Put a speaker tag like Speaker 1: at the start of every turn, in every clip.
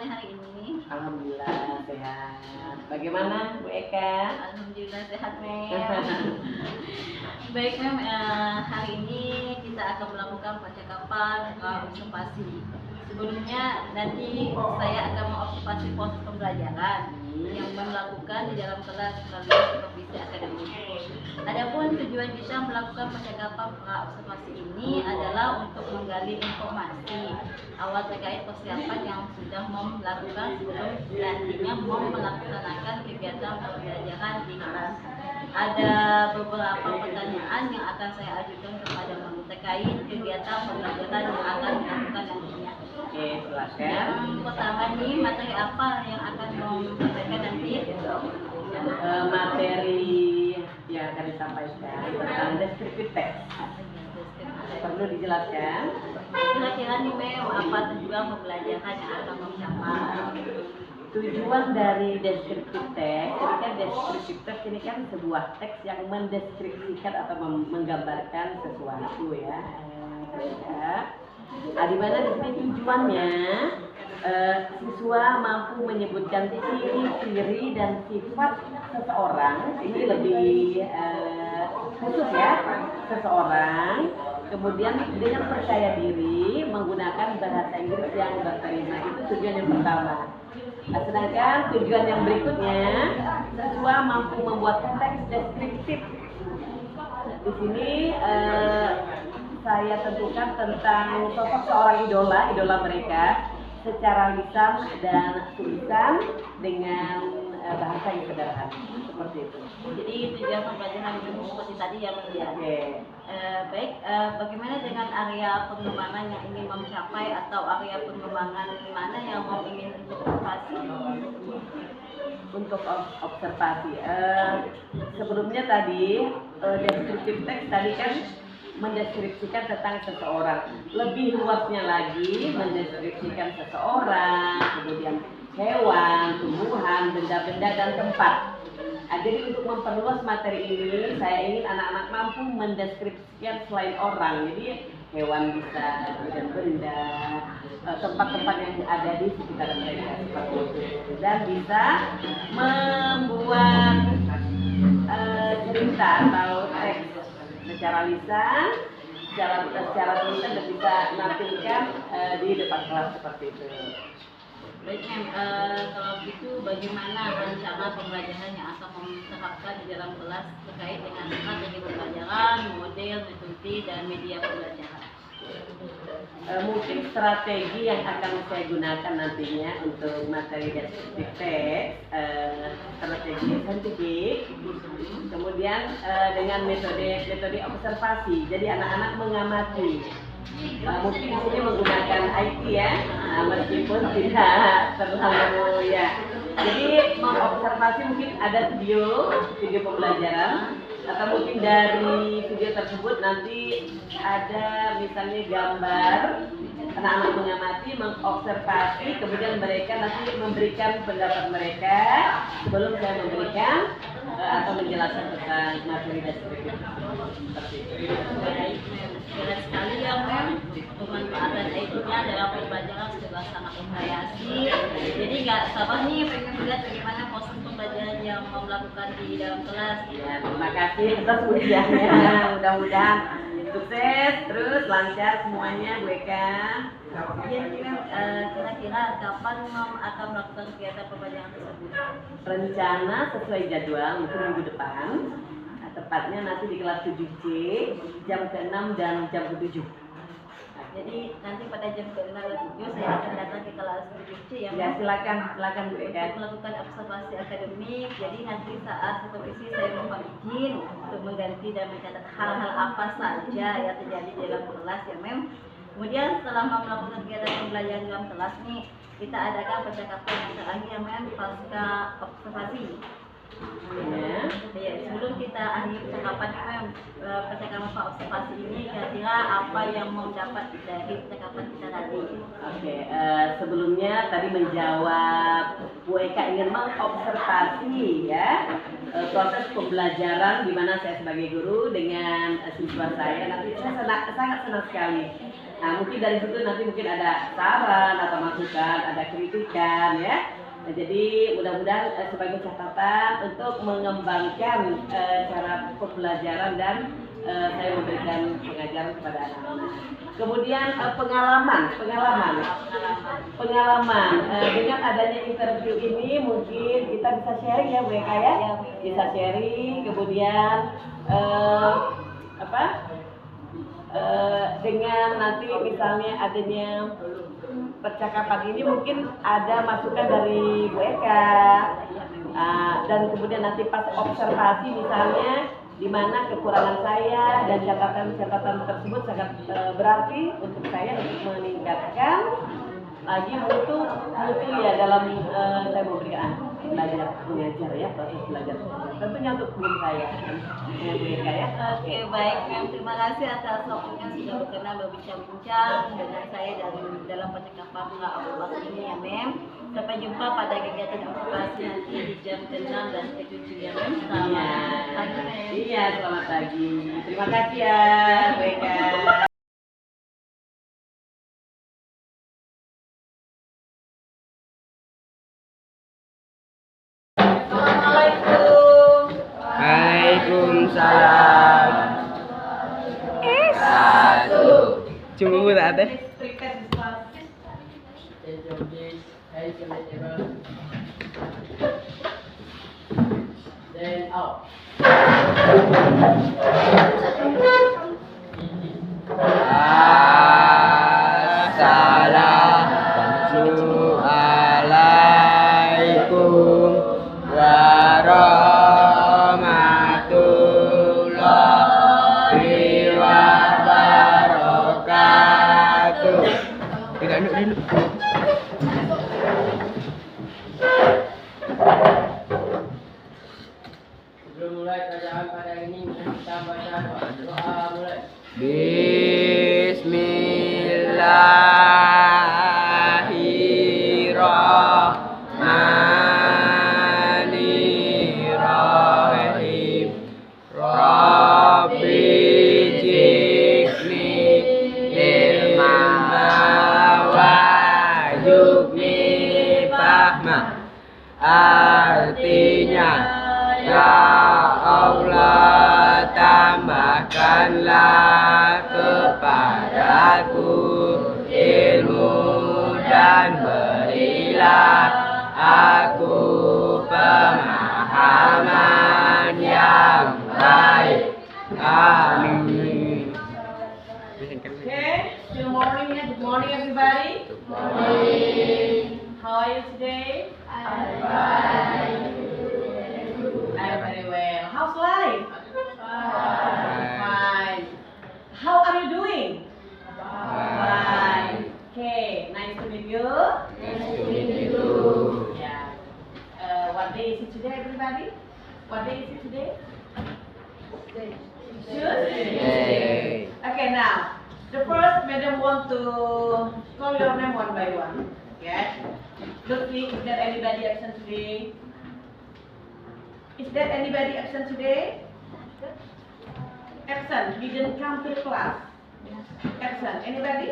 Speaker 1: hari ini?
Speaker 2: Alhamdulillah sehat. Bagaimana Bu Eka?
Speaker 1: Alhamdulillah sehat, Mem. Baik, Mem. Hari ini kita akan melakukan percakapan observasi. Sebelumnya nanti saya akan mengobservasi proses pembelajaran yang Mem lakukan di dalam kelas melalui supervisi akademik. Adapun tujuan kita melakukan percakapan observasi ini adalah untuk menggali informasi awal terkait persiapan yang sudah Mem lakukan sebelum nantinya Mem melaksanakan kegiatan pembelajaran di kelas. Ada beberapa pertanyaan yang akan saya ajukan kepada Mem terkait kegiatan pembelajaran yang akan dilakukan nantinya.
Speaker 2: Oke, silakan.
Speaker 1: Yang pertama nih, materi apa yang akan Mem sampaikan nanti?
Speaker 2: Materi yang akan disampaikan tentang deskriptif teks. Perlu dijelaskan?
Speaker 1: Kira-kira nih Mem, apa tujuan pembelajaran yang akan Mem capai?
Speaker 2: Tujuan dari deskriptif teks, ini kan deskriptif teks ini kan sebuah teks yang mendeskripsikan atau menggambarkan sesuatu ya. Di mana di sini tujuannya siswa mampu menyebutkan ciri-ciri dan sifat seseorang, ini lebih khusus ya, seseorang, kemudian dengan percaya diri menggunakan bahasa Inggris yang berterima. Itu tujuan yang pertama. Nah, sedangkan tujuan yang berikutnya, siswa mampu membuat teks deskriptif. Di sini saya tentukan tentang sosok seorang idola mereka secara lisan dan tulisan dengan bahasa yang sederhana, seperti itu.
Speaker 1: Jadi tujuan pembelajaran itu seperti tadi ya Mem.
Speaker 2: Oke.
Speaker 1: Baik, bagaimana dengan area pengembangan yang ingin Mem capai atau area pengembangan mana yang Mem ingin observasi?
Speaker 2: Untuk observasi, sebelumnya tadi deskriptif teks tadi kan mendeskripsikan tentang seseorang. Lebih luasnya lagi mendeskripsikan seseorang, kemudian hewan, tumbuhan, benda-benda dan tempat. Jadi untuk memperluas materi ini, saya ingin anak-anak mampu mendeskripsikan selain orang. Jadi hewan bisa, kemudian benda, tempat-tempat yang ada di sekitar mereka seperti itu. Dan bisa membuat cerita atau teks secara lisan, secara tulisan dan bisa menampilkan di depan kelas seperti itu.
Speaker 1: Baik Mem, kalau gitu bagaimana rencana pembelajaran yang akan Mem terapkan di dalam kelas terkait dengan strategi pembelajaran, model, metode, dan media pembelajaran?
Speaker 2: Mungkin strategi yang akan saya gunakan nantinya untuk materi deskriptif teks, strategi saintifik, kemudian dengan metode observasi. Jadi anak-anak mengamati. Mungkin di sini menggunakan IT ya, meskipun tidak terlalu ya. Jadi mengobservasi mungkin ada video pembelajaran, atau mungkin dari video tersebut nanti ada misalnya gambar, anak-anak mengamati, mengobservasi, kemudian mereka nanti memberikan pendapat mereka sebelum saya memberikan atau menjelaskan tentang materi deskriptif seperti itu.
Speaker 1: Baik Mem, jelas sekali ya Mem, pemanfaatan IT-nya dalam pembelajaran sudah sangat bervariasi. Jadi nggak sabar nih pengen melihat bagaimana proses pembelajaran yang Mem lakukan di dalam kelas.
Speaker 2: Ya, terima kasih atas ujiannya. Mudah-mudahan sukses terus lancar semuanya Bu Eka.
Speaker 1: Iya Mem, kira-kira kapan Mem akan melakukan kegiatan pembelajaran tersebut?
Speaker 2: Rencana sesuai jadwal mungkin minggu depan, tepatnya nanti di kelas 7C jam ke-6 dan jam ke-7.
Speaker 1: Jadi nanti pada jam ke-6 dan 7 saya akan datang ke kelas 7C ya
Speaker 2: Ya,
Speaker 1: Mem.
Speaker 2: silakan Bu Eka.
Speaker 1: Untuk melakukan observasi akademik, jadi nanti saat supervisi saya mohon izin untuk mengganti dan mencatat hal-hal apa saja yang terjadi di dalam kelas ya Mem. Kemudian setelah melakukan kegiatan pembelajaran dalam kelas nih, kita adakan percakapan yang terakhir ya Mem, pasca observasi.
Speaker 2: Ya.
Speaker 1: Ya, sebelum kita akhiri percakapan Mem, percakapan observasi ini kira-kira apa yang mau dapat dari percakapan kita tadi?
Speaker 2: Oke, sebelumnya tadi menjawab Bu Eka ingin mengobservasi ya proses pembelajaran di mana saya sebagai guru dengan siswa saya. Nanti saya sangat senang sekali Nah, mungkin dari situ nanti mungkin ada saran atau masukan, ada kritikan ya. Nah, jadi mudah-mudahan sebagai catatan untuk mengembangkan cara pembelajaran dan saya memberikan pengajaran kepada anak-anak. Kemudian pengalaman dengan adanya interview ini mungkin kita bisa sharing ya Bu Eka ya, bisa sharing. Kemudian dengan nanti misalnya adanya percakapan ini mungkin ada masukan dari Bu Eka, dan kemudian nanti pas observasi misalnya di mana kekurangan saya dan catatan-catatan tersebut sangat berarti untuk saya untuk meningkatkan lagi mutu ya dalam saya memberikan belajar mengajar ya, proses belajar tentunya untuk guru saya ya.
Speaker 1: Oke, baik Mem, terima kasih atas waktunya sudah berkenan berbincang-bincang dengan saya dalam percakapan Nggak ini ya Mem. Sampai jumpa pada kegiatan aplikasi nanti di jam 6 dan 7 ya Mem. Selamat pagi Mem.
Speaker 2: Iya, selamat pagi. Terima kasih ya Bu Eka.
Speaker 3: Waalaikumsalam. Satu. Cuma tak ada.
Speaker 4: Then out.
Speaker 3: Assalamualaikum warahmatullahi wabarakatuh. Tidak duduk.
Speaker 4: Sebelum mulai bacaan pada ini, kita baca doa mulai.
Speaker 3: Bismillahirrahmanirrahim. Rabbi jikni ilma wajubni fahma. Artinya, ya Allah, tambahkanlah kepadaku ilmu dan berilah aku pemahaman yang baik. Amin.
Speaker 2: Okay, good morning everybody. Good morning. How are you today? I'm very well. How's life? Fine. How are you doing? Fine. Okay, nice to meet you. Yeah. What day is it today, everybody? What day is it today? Tuesday. Okay, now the first madam want to call your name one by one. Yes. Lutfi, is there anybody absent today? Is there anybody absent today? Absent, didn't come to the class. Absent, anybody?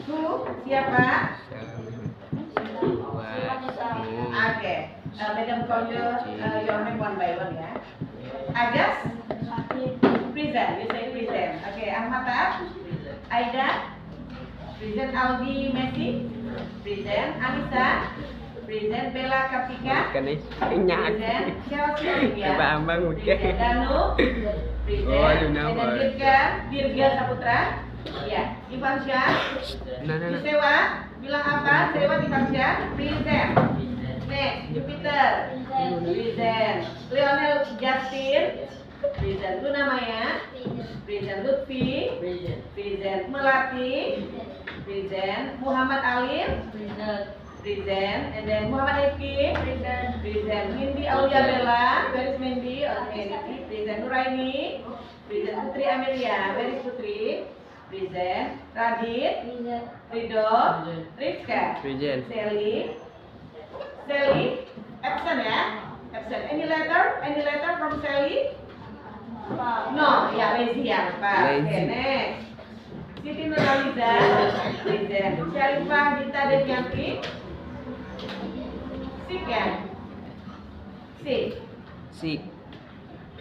Speaker 2: Who? Siapa? Okay. Madam call your name one by one ya. Agas? Present, you say present. Okay, Ahmad? Aida? Present. Aldi Messi? Present. Anissa? Present. Bella Kapika?
Speaker 3: Present.
Speaker 2: Chelsea ya.
Speaker 3: Abang
Speaker 2: Present. Danu? Present.
Speaker 3: Oh, you know.
Speaker 2: And then Dirga Saputra? Ya. Ivan Syah? Sewa? Bilang apa? Sewa Ivan Syah? Present. Next, Jupiter? Present. Lionel Justin? Present. Luna Maya? Present. Lutfi? Present. Melati? Present. Muhammad Alim? Present. And then Muhammad Eki? Present. Mindy Aulia Bella? Where is Mindy? Okay, present. Nuraini? Present. Putri Amelia? Where is Putri? Present. Radit? Ridho? Rizka?
Speaker 3: Present.
Speaker 2: Sally? Absent ya? Absent. Any letter? From Sally? No, ya, lazy ya. Okay, next. Siti Nurhaliza, Syarifah Dita Devianti. Sik ya? Sik.
Speaker 3: Sik.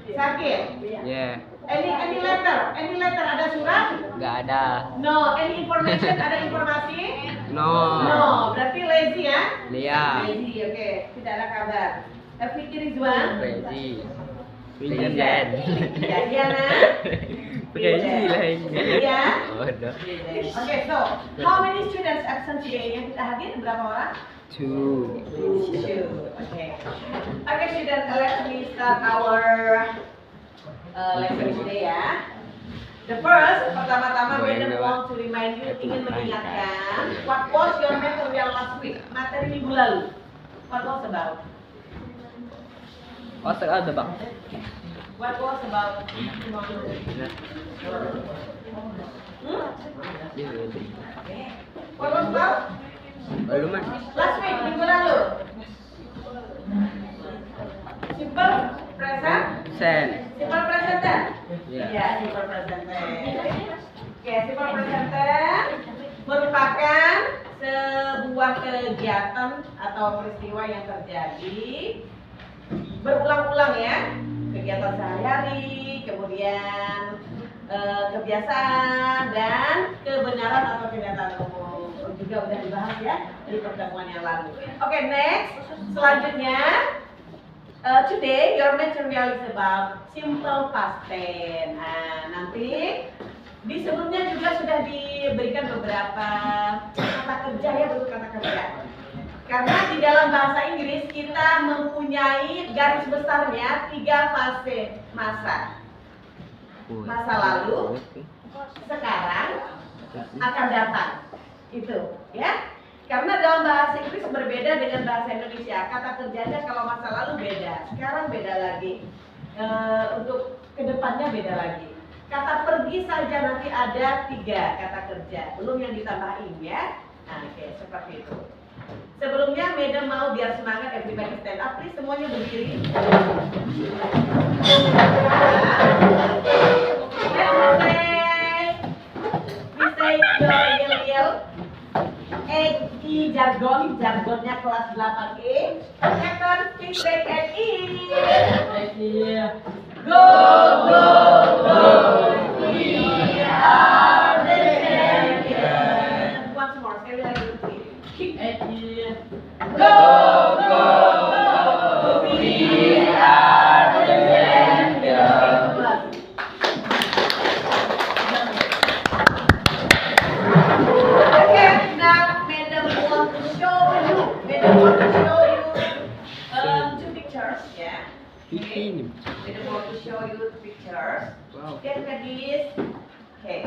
Speaker 2: Sakit?
Speaker 3: Yeah.
Speaker 2: Any letter ada surat?
Speaker 3: Gak ada.
Speaker 2: No. Any information? Ada informasi?
Speaker 3: No.
Speaker 2: No. Berarti lazy ya?
Speaker 3: Lia.
Speaker 2: Lazy, oke. Tidak ada kabar. Fikri Rizwan?
Speaker 3: Crazy.
Speaker 2: Vincent.
Speaker 3: Vincent.
Speaker 2: Ya, Diana?
Speaker 3: Crazy lah ini.
Speaker 2: Iya.
Speaker 3: Oh, dah.
Speaker 2: Oke, so how many students absent today? Yang kita hadir berapa orang?
Speaker 3: 2.
Speaker 2: Okay. Okay, student, let me start our lesson today ya. The first, pertama-tama Madam want to remind you, ingin mengingatkan, what was your material last week? Materi minggu lalu. What was about?
Speaker 3: Oh, ada bang.
Speaker 2: What was about? What was about?
Speaker 3: Belum man.
Speaker 2: Last week, minggu lalu. Simple present.
Speaker 3: Sen.
Speaker 2: Simple present tense.
Speaker 3: Iya.
Speaker 2: Iya, simple present tense. Oke, simple present tense merupakan sebuah kegiatan atau peristiwa yang terjadi berulang-ulang ya. Kegiatan sehari-hari, kemudian kebiasaan dan kebenaran atau kenyataan umum. Juga udah dibahas ya di pertemuan yang lalu. Oke, next. Selanjutnya, today your material is about simple past tense. Nah, nanti di sebelumnya juga sudah diberikan beberapa kata kerja ya, bentuk kata kerja. Karena di dalam bahasa Inggris kita mempunyai garis besarnya 3 fase masa. Masa lalu, sekarang, akan datang. Itu ya, karena dalam bahasa Inggris berbeda dengan bahasa Indonesia. Kata kerjanya kalau masa lalu beda, sekarang beda lagi, untuk kedepannya beda lagi. Kata pergi saja nanti ada 3 kata kerja, belum yang ditambahin ya. Nah, oke, seperti itu. Sebelumnya Madam mau biar semangat, everybody stand up, please semuanya berdiri. We say yel. Eki jargonnya kelas 8E. Second, feedback and Go, go, go. We are the champions. Once more, sekali lagi. Go, go, go. We are the champions. Okay, now Madam want to show you. Two pictures, yeah. Okay. Madam want to show you the pictures.
Speaker 3: Wow.
Speaker 2: Look at this. Okay.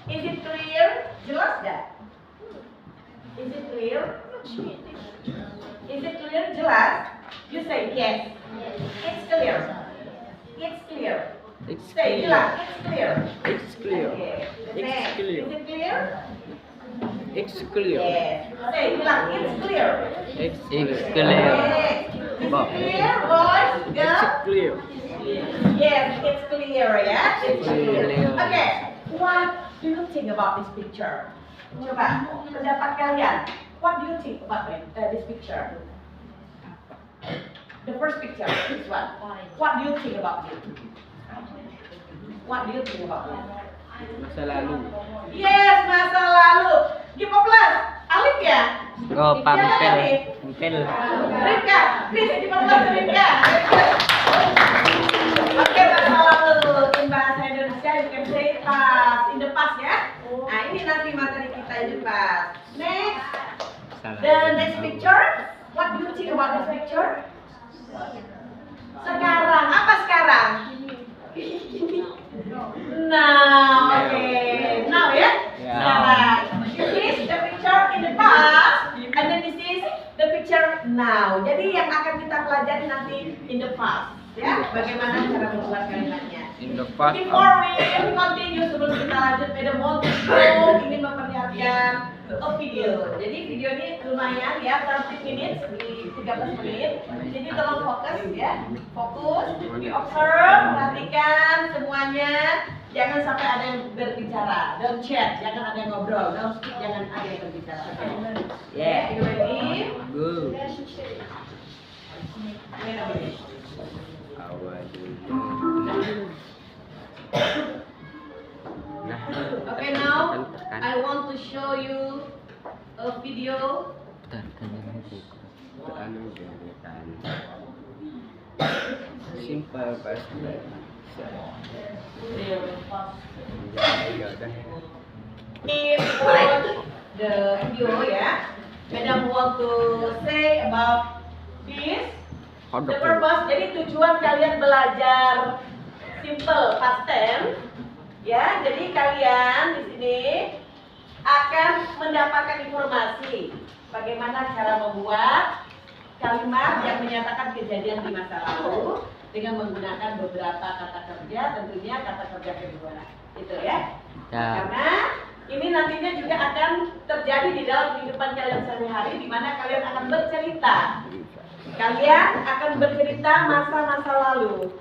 Speaker 2: Is it clear? Jelas dah? Is it clear? Is it clear? Jelas? You say yes. It's clear. It's clear.
Speaker 3: It's
Speaker 2: Say
Speaker 3: clear.
Speaker 2: jelas. It's clear.
Speaker 3: It's clear.
Speaker 2: Okay.
Speaker 3: It's
Speaker 2: Next.
Speaker 3: clear.
Speaker 2: Is it clear?
Speaker 3: It's clear.
Speaker 2: Yes. Say bilang it's clear.
Speaker 3: It's
Speaker 2: Yes.
Speaker 3: clear.
Speaker 2: Is it clear, boys?
Speaker 3: It's
Speaker 2: Girls?
Speaker 3: clear.
Speaker 2: Yes, it's clear, ya. It's clear.
Speaker 3: Clear.
Speaker 2: Okay. What do you think about this picture? Coba pendapat kalian. What do you think about this picture? The first picture, this one. What do you think about it? What do you think about it?
Speaker 3: Masa lalu.
Speaker 2: Yes, masa lalu. Give a plus. Alif ya?
Speaker 3: Oh,
Speaker 2: Siapa tadi?
Speaker 3: pampel.
Speaker 2: Rika, please give a plus to Rika. Oke, masa lalu. In bahasa Indonesia, you can say past. In the past ya. Nah, ini nanti materi kita in the past. Next. The next picture. What do you think about this picture? Sekarang, apa sekarang? Now, okay. Now ya?
Speaker 3: Yeah.
Speaker 2: Sekarang. This is the picture in the past, and then this is the picture now. Jadi yang akan kita pelajari nanti in the past, ya. Bagaimana cara membuat kalimatnya.
Speaker 3: In the past.
Speaker 2: Before we continue, sebelum kita lanjut, Madam Montigo ingin memperlihatkan video. Jadi video ini lumayan ya, 30 minutes di 13 menit. Jadi tolong fokus ya, fokus, di observe, perhatikan semuanya. Jangan sampai ada yang berbicara. Don't chat, jangan ada yang ngobrol. Don't speak, jangan ada yang berbicara. Oke. Yeah, you ready?
Speaker 3: Go.
Speaker 2: Ini namanya.
Speaker 3: Awal dulu. Nah.
Speaker 2: Okay, now I want to show you a video.
Speaker 3: Simple pasti.
Speaker 2: Watch the video ya. Madam want to say about this. The purpose, jadi tujuan kalian belajar simple past tense ya. Jadi kalian di sini akan mendapatkan informasi bagaimana cara membuat kalimat yang menyatakan kejadian di masa lalu dengan menggunakan beberapa kata kerja, tentunya kata kerja kedua. Itu ya. Karena ini nantinya juga akan terjadi di dalam kehidupan kalian sehari-hari di mana kalian akan bercerita. Kalian akan bercerita masa-masa lalu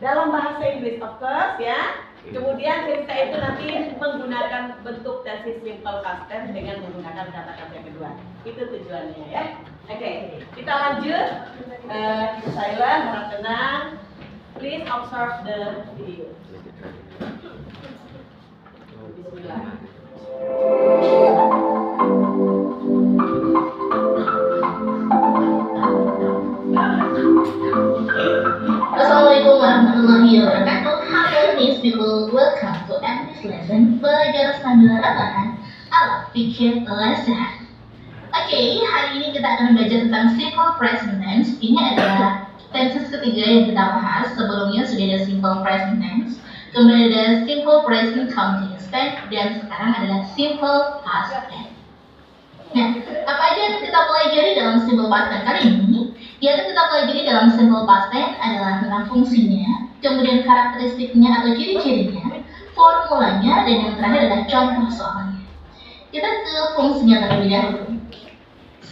Speaker 2: dalam bahasa Inggris, of course ya. Kemudian cerita itu nanti menggunakan bentuk tense simple past tense dengan menggunakan kata kerja kedua. Itu tujuannya ya. Oke, kita lanjut. Silent, harap tenang. Please observe the video. Bismillah.
Speaker 5: Assalamualaikum warahmatullahi wabarakatuh. Hello these people, welcome to English lesson belajar sambil rebahan ala pikir lesehan. Oke, hari ini kita akan belajar tentang simple present tense. Ini adalah tenses ketiga yang kita bahas. Sebelumnya sudah ada simple present tense, kemudian ada simple present continuous tense, dan sekarang adalah simple past tense. Nah, apa aja yang kita pelajari dalam simple past tense kali ini? Yang kita pelajari dalam simple past tense adalah tentang fungsinya, kemudian karakteristiknya atau ciri-cirinya, formulanya, dan yang terakhir adalah contoh soalnya. Kita ke fungsinya terlebih dahulu.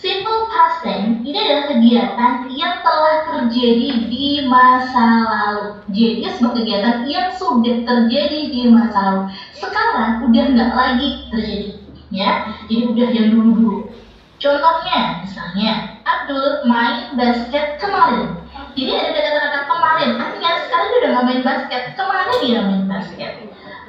Speaker 5: Simple past tense ini adalah kegiatan yang telah terjadi di masa lalu. Jadi sebuah kegiatan yang sudah terjadi di masa lalu. Sekarang udah nggak lagi terjadi, ya. Jadi udah yang dulu-dulu. Contohnya, misalnya Abdul main basket kemarin. Jadi ada kata-kata kemarin, artinya sekarang dia udah nggak main basket. Kemarin dia main basket.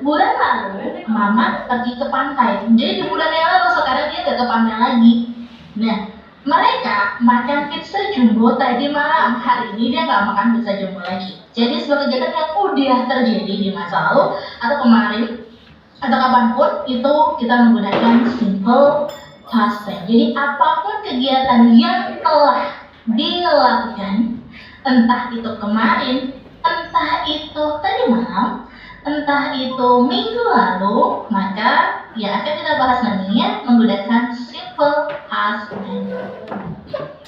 Speaker 5: Bulan lalu, Mama pergi ke pantai. Jadi di bulan yang lalu sekarang dia nggak ke pantai lagi. Nah, mereka makan pizza jumbo tadi malam. Hari ini dia nggak makan pizza jumbo lagi. Jadi sebuah kegiatan yang udah terjadi di masa lalu atau kemarin atau kapanpun itu kita menggunakan simple past tense. Jadi apapun kegiatan yang telah dilakukan, entah itu kemarin, entah itu tadi malam, entah itu minggu lalu, maka ya akan kita bahas nantinya menggunakan simple past tense.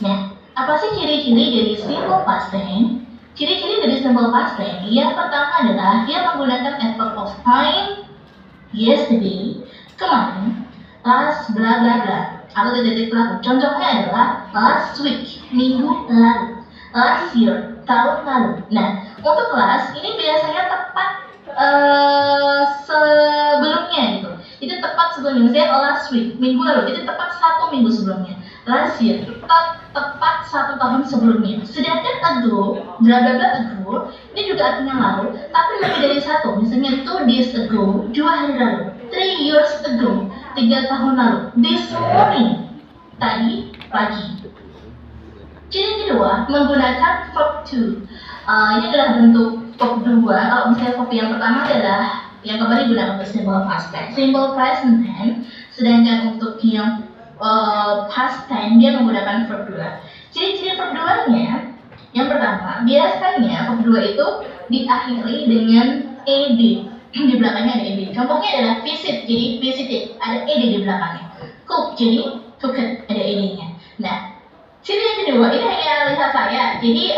Speaker 5: Nah, apa sih ciri-ciri dari simple past tense? Ciri-ciri dari simple past tense yang pertama adalah dia menggunakan adverb of time, yesterday, kemarin, last bla bla bla, atau titik lalu. Contohnya adalah last week, minggu lalu, last year, tahun lalu. Nah, untuk last ini biasanya tepat sebelumnya gitu. Itu tepat sebelumnya. Misalnya last week, minggu lalu, itu tepat 1 minggu sebelumnya. Last year, tepat 1 tahun sebelumnya. Sedangkan ago, bla bla bla ago, ini juga artinya lalu, tapi lebih dari 1. Misalnya 2 days ago, 2 hari lalu, 3 years ago, 3 tahun lalu, this morning, tadi pagi. Ciri kedua, menggunakan verb to. Ini adalah bentuk verb 2. Kalau misalnya verb yang pertama adalah yang kembali digunakan untuk simple past tense, simple present tense. Sedangkan untuk yang past tense dia menggunakan verb 2. Ciri-ciri verb 2-nya, yang pertama, biasanya verb 2 itu diakhiri dengan ed. Di belakangnya ada ed. Contohnya adalah visit, jadi visited, ada ed di belakangnya. Cook, jadi cooked, ada ed-nya. Nah, ciri yang kedua, ini hanya analisa saya, jadi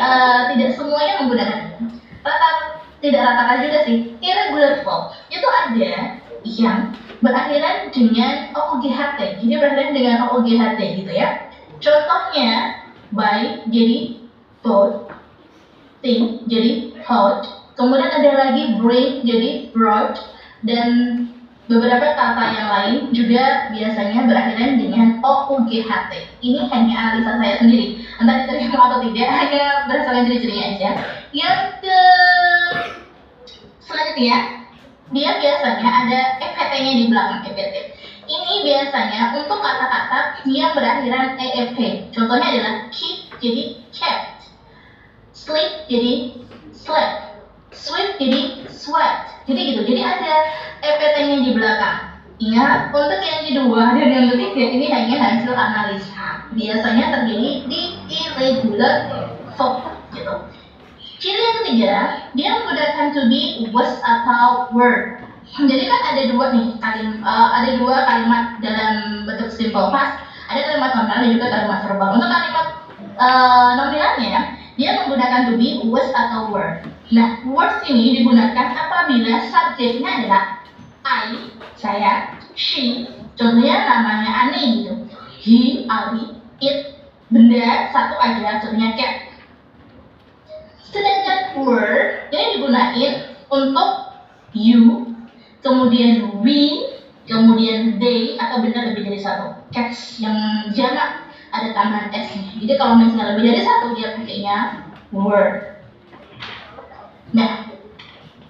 Speaker 5: tidak semuanya menggunakan ini. Tidak rata juga sih. Irregular verb itu ada yang berakhiran dengan OOGHT, jadi berakhiran dengan OOGHT gitu ya. Contohnya, by jadi thought, think jadi thought, Kemudian ada lagi bring, jadi brought, dan beberapa kata yang lain juga biasanya berakhir dengan OUGHT. Ini hanya analisa saya sendiri. Entah diterima atau tidak, hanya berdasarkan ciri-cirinya aja. Yang ke selanjutnya, dia biasanya ada EPT-nya di belakang EPT. Ini biasanya untuk kata-kata yang berakhiran EFP. Contohnya adalah keep, jadi kept. Sleep, jadi slept. Sweep, jadi sweat. Jadi gitu, jadi ada EPT-nya di belakang. Ingat, untuk yang kedua dan yang ketiga ini hanya hasil analisa. Biasanya terjadi di irregular verb gitu. Ciri yang ketiga, dia menggunakan to be, was atau were. Jadi kan ada dua kalimat dalam bentuk simple past. Ada kalimat nominal dan juga kalimat verbal. Untuk kalimat nominalnya, dia menggunakan to be, was atau were. Nah, words ini digunakan apabila subjeknya adalah I, saya, she, contohnya namanya Ani gitu. He, Ali, it, benda satu aja, contohnya cat. Sedangkan were ini digunakan untuk you, kemudian we, kemudian they, atau benda lebih dari satu. Cats yang jamak ada tambahan s-nya. Jadi kalau misalnya lebih dari satu dia pakainya were. Nah,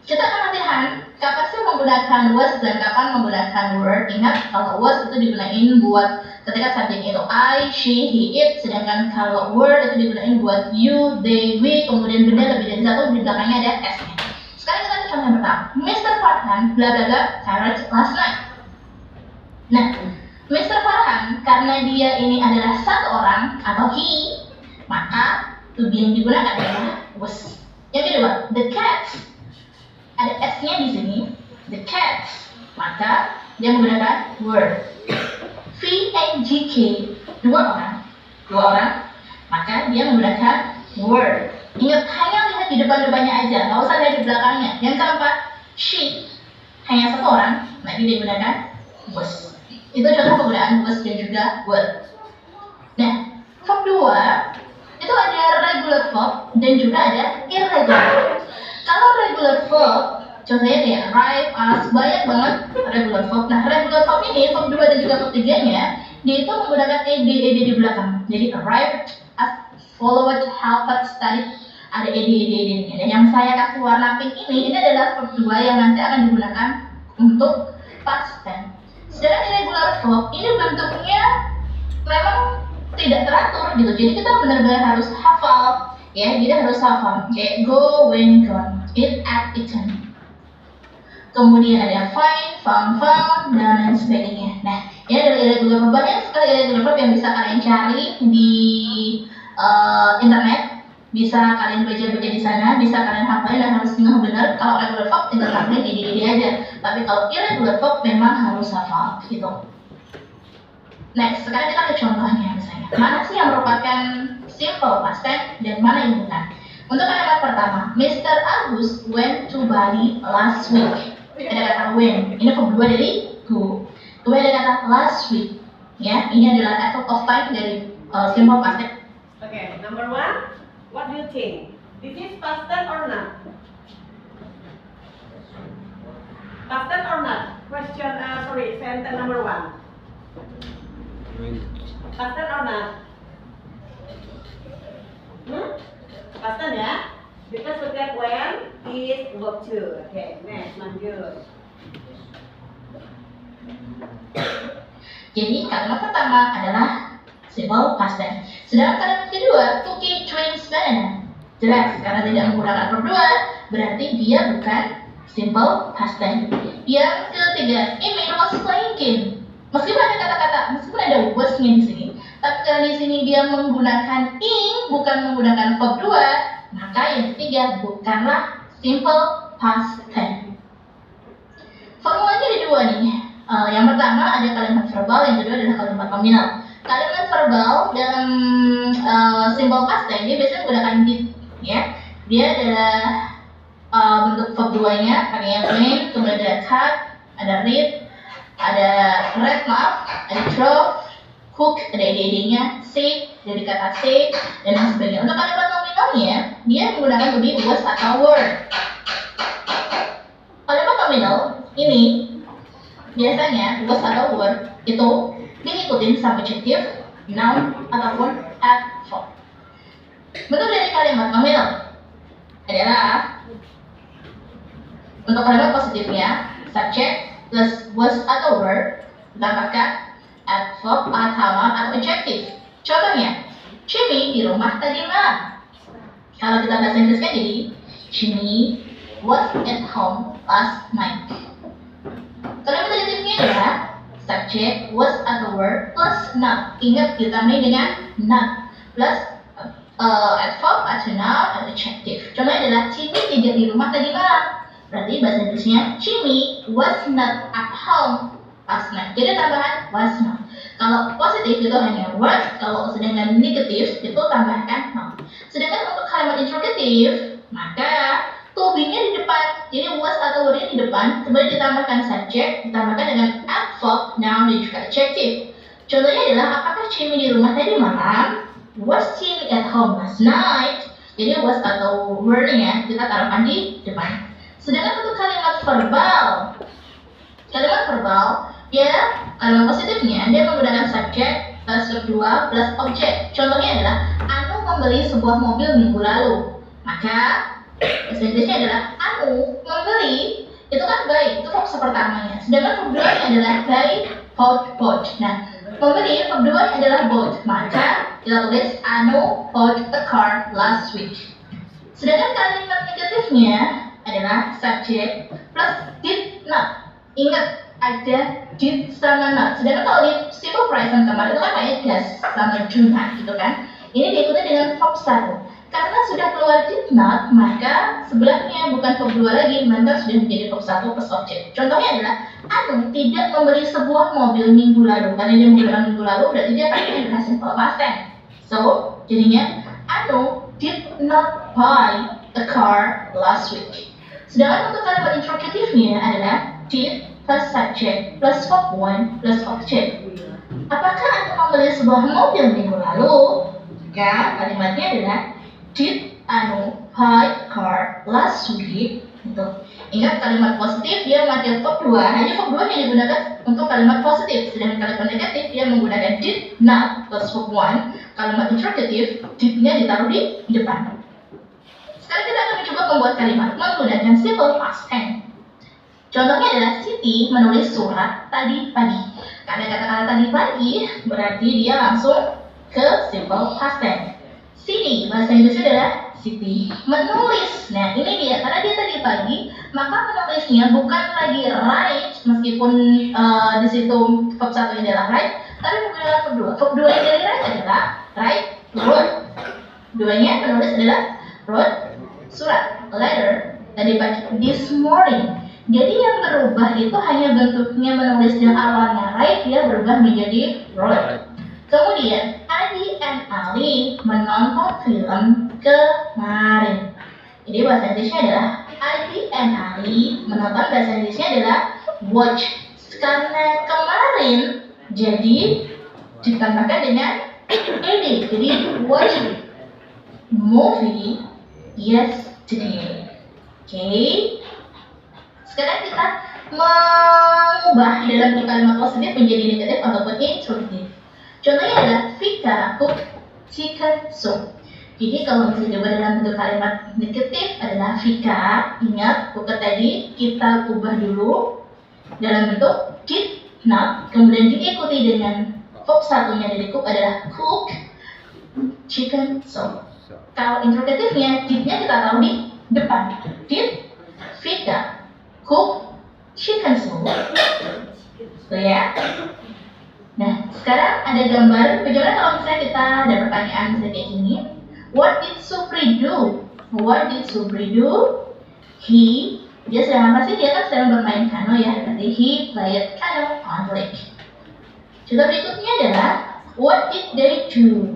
Speaker 5: kita akan latihan kapan sih menggunakan was dan kapan menggunakan were. Ingat, kalau was itu digunakan buat ketika subjeknya itu I, she, he, it. Sedangkan kalau were itu digunakan buat you, they, we, kemudian benda lebih dari satu di belakangnya ada s-nya. Sekarang kita lihat contoh yang pertama. Mr. Farhan bla bla bla carried last night. Nah, Mr. Farhan karena dia ini adalah satu orang atau he, maka to be yang digunakan adalah was. Yang kedua, the cat, ada s-nya di sini, the cat, maka dia menggunakan were. V and GK, dua orang, maka dia menggunakan were. Ingat, hanya lihat di depan-depannya aja, nggak usah lihat di belakangnya. Yang keempat, she, hanya satu orang, maka dia menggunakan was. Itu contoh penggunaan was dan juga were. Nah, verb 2 itu ada regular verb dan juga ada irregular verb. Kalau regular verb, contohnya kayak arrive, ask, banyak banget regular verb. Nah, regular verb ini, verb 2 dan juga verb 3-nya, dia itu menggunakan ed di belakang. Jadi arrive, ask, followed, helped, studied, ada ed-nya. Dan yang saya kasih warna pink ini adalah verb 2 yang nanti akan digunakan untuk past tense. Sedangkan irregular verb ini bentuknya memang tidak teratur gitu, jadi kita benar-benar harus hafal ya, kita harus hafal kayak go, went, gone, eat, ate, eaten. Kemudian ada find, found, dan lain sebagainya. Nah, ini adalah irregular verb. Banyak sekali irregular verb yang bisa kalian cari di internet, bisa kalian baca-baca di sana, bisa kalian hafalin dan harus ngeh benar. Kalau regular verb tinggal kalian ide aja, tapi kalau irregular verb memang harus hafal gitu. Next, sekarang kita lihat contohnya misalnya. Mana sih yang merupakan simple past tense dan mana yang bukan? Untuk kalimat pertama, Mr. Agus went to Bali last week. Ada kata when. Ini verb 2 dari go. Kemudian ada kata last week. Ya, ini adalah effort of time dari simple past tense.
Speaker 2: Okay, number 1, what do you think? This is past tense or not? Past tense or not? Sentence number 1. Past tense or not? Past tense ya? Because setiap when is verb 2. Okay, next, lanjut.
Speaker 5: Jadi kalimat pertama adalah simple past tense. Sedangkan kalimat kedua, Cookie drinks banana. Jelas, karena tidak menggunakan verb 2, berarti dia bukan simple past tense. Yang ketiga, Emil was playing game. Meskipun ada was-nya di sini, tapi karena di sini dia menggunakan ing, bukan menggunakan verb 2, maka yang ketiga bukanlah simple past tense. Formulanya ada dua nih. Yang pertama ada kalimat verbal, yang kedua adalah kalimat nominal. Kalimat verbal dalam simple past tense dia biasanya menggunakan did, ya. Dia adalah bentuk verb 2-nya, ada yang main, kemudian ada cut, ada read, ada ada drove, cook, ada ide-idenya, say, dari kata say, dan lain sebagainya. Untuk kalimat nominalnya, dia menggunakan to be, was, atau were. nominal ini biasanya was atau were itu diikutin subjektif, noun ataupun adverb. Bentuk dari kalimat nominal adalah untuk kalimat positifnya subject plus was atau were ditambahkan adverb atau noun atau adjective. Contohnya, Jimmy di rumah tadi malam. Kalau kita bahasa Inggrisnya jadi Jimmy was at home last night. Kalimat adjektifnya adalah subject was atau were plus not. Ingat ditambahin dengan not plus adverb atau noun atau adjective. Contohnya adalah Jimmy tidak di rumah tadi malam. Berarti bahasa Inggrisnya Jimmy was not at home last night. Jadi tambahan was not. Kalau positif itu hanya was, kalau sedangkan negatif itu tambahkan not. Sedangkan untuk kalimat interrogative, maka to be-nya di depan. Jadi was atau were-nya di depan, kemudian ditambahkan subject, ditambahkan dengan adverb, noun dan juga adjective. Contohnya adalah apakah Jimmy di rumah tadi malam? Was Jimmy at home last night? Jadi was atau were-nya kita taruhkan di depan. Sedangkan untuk kalimat verbal ya kalimat positifnya dia menggunakan subject plus verb 2 plus object. Contohnya adalah Anu membeli sebuah mobil minggu lalu. Maka bahasa Inggrisnya adalah Anu membeli, itu kan buy, itu verb pertamanya. Sedangkan verb 2 adalah buy, bought. Nah, membeli verb 2 adalah bought. Maka kita tulis Anu bought a car last week. Sedangkan kalimat negatifnya adalah subject plus did not. Ingat ada did sama not. Sedangkan kalau di simple present kemarin itu kan kayak does sama do not gitu kan. Ini diikuti dengan verb 1. Karena sudah keluar did not, maka sebelahnya bukan verb 2 lagi, maka sudah menjadi verb 1 plus object. Contohnya adalah Anu tidak membeli sebuah mobil minggu lalu. Karena dia menggunakan minggu lalu, berarti dia pakai dengan simple past tense. So, jadinya Anu did not buy a car last week. Sedangkan untuk kalimat interrogatifnya adalah did plus subject plus verb 1 plus object. Apakah Anu membeli sebuah mobil minggu lalu? Maka kalimatnya adalah did Anu buy a car last week? Gitu. Ingat kalimat positif dia memakai verb 2, hanya verb 2 yang digunakan untuk kalimat positif. Sedangkan kalimat negatif dia menggunakan did not plus verb 1. Kalimat interrogatif did-nya ditaruh di depan. Sekarang kita akan mencoba membuat kalimat menggunakan simple past tense. Contohnya adalah Siti menulis surat tadi pagi. Karena kata-kata tadi pagi berarti dia langsung ke simple past tense. Siti bahasa Inggrisnya adalah Siti menulis. Nah ini dia, karena dia tadi pagi, maka menulisnya bukan lagi write meskipun di situ verb 1 adalah write, tapi menggunakan verb 2. Verb 2 yang dari write adalah wrote. Duanya menulis adalah wrote surat, letter tadi pagi, this morning. Jadi yang berubah itu hanya bentuknya menulis yang awalnya write, dia berubah menjadi wrote. Kemudian Adi and Ali menonton film kemarin. Jadi bahasa Inggrisnya adalah Adi and Ali menonton, bahasa Inggrisnya adalah watch. Karena kemarin jadi ditambahkan dengan ed. Jadi watch movie yesterday. Oke. Sekarang kita mengubah dalam kalimat positif menjadi negatif ataupun interrogative. Contohnya adalah Vika cook chicken soup. Jadi kalau misalnya coba dalam bentuk kalimat negatif adalah Vika, ingat bukan tadi kita ubah dulu dalam bentuk did not, kemudian diikuti dengan verb satunya dari cook adalah cook chicken soup. Kalau interrogatifnya did-nya kita taruh di depan. Did Vika cook chicken soup? Tuh ya. Nah, sekarang ada gambar. Bagaimana kalau misalnya kita ada pertanyaan misalnya kayak gini? What did Supri do? What did Supri do? Dia sedang apa sih? Dia kan sedang bermain kano ya. Berarti he played kano on the lake. Contoh berikutnya adalah what did they do?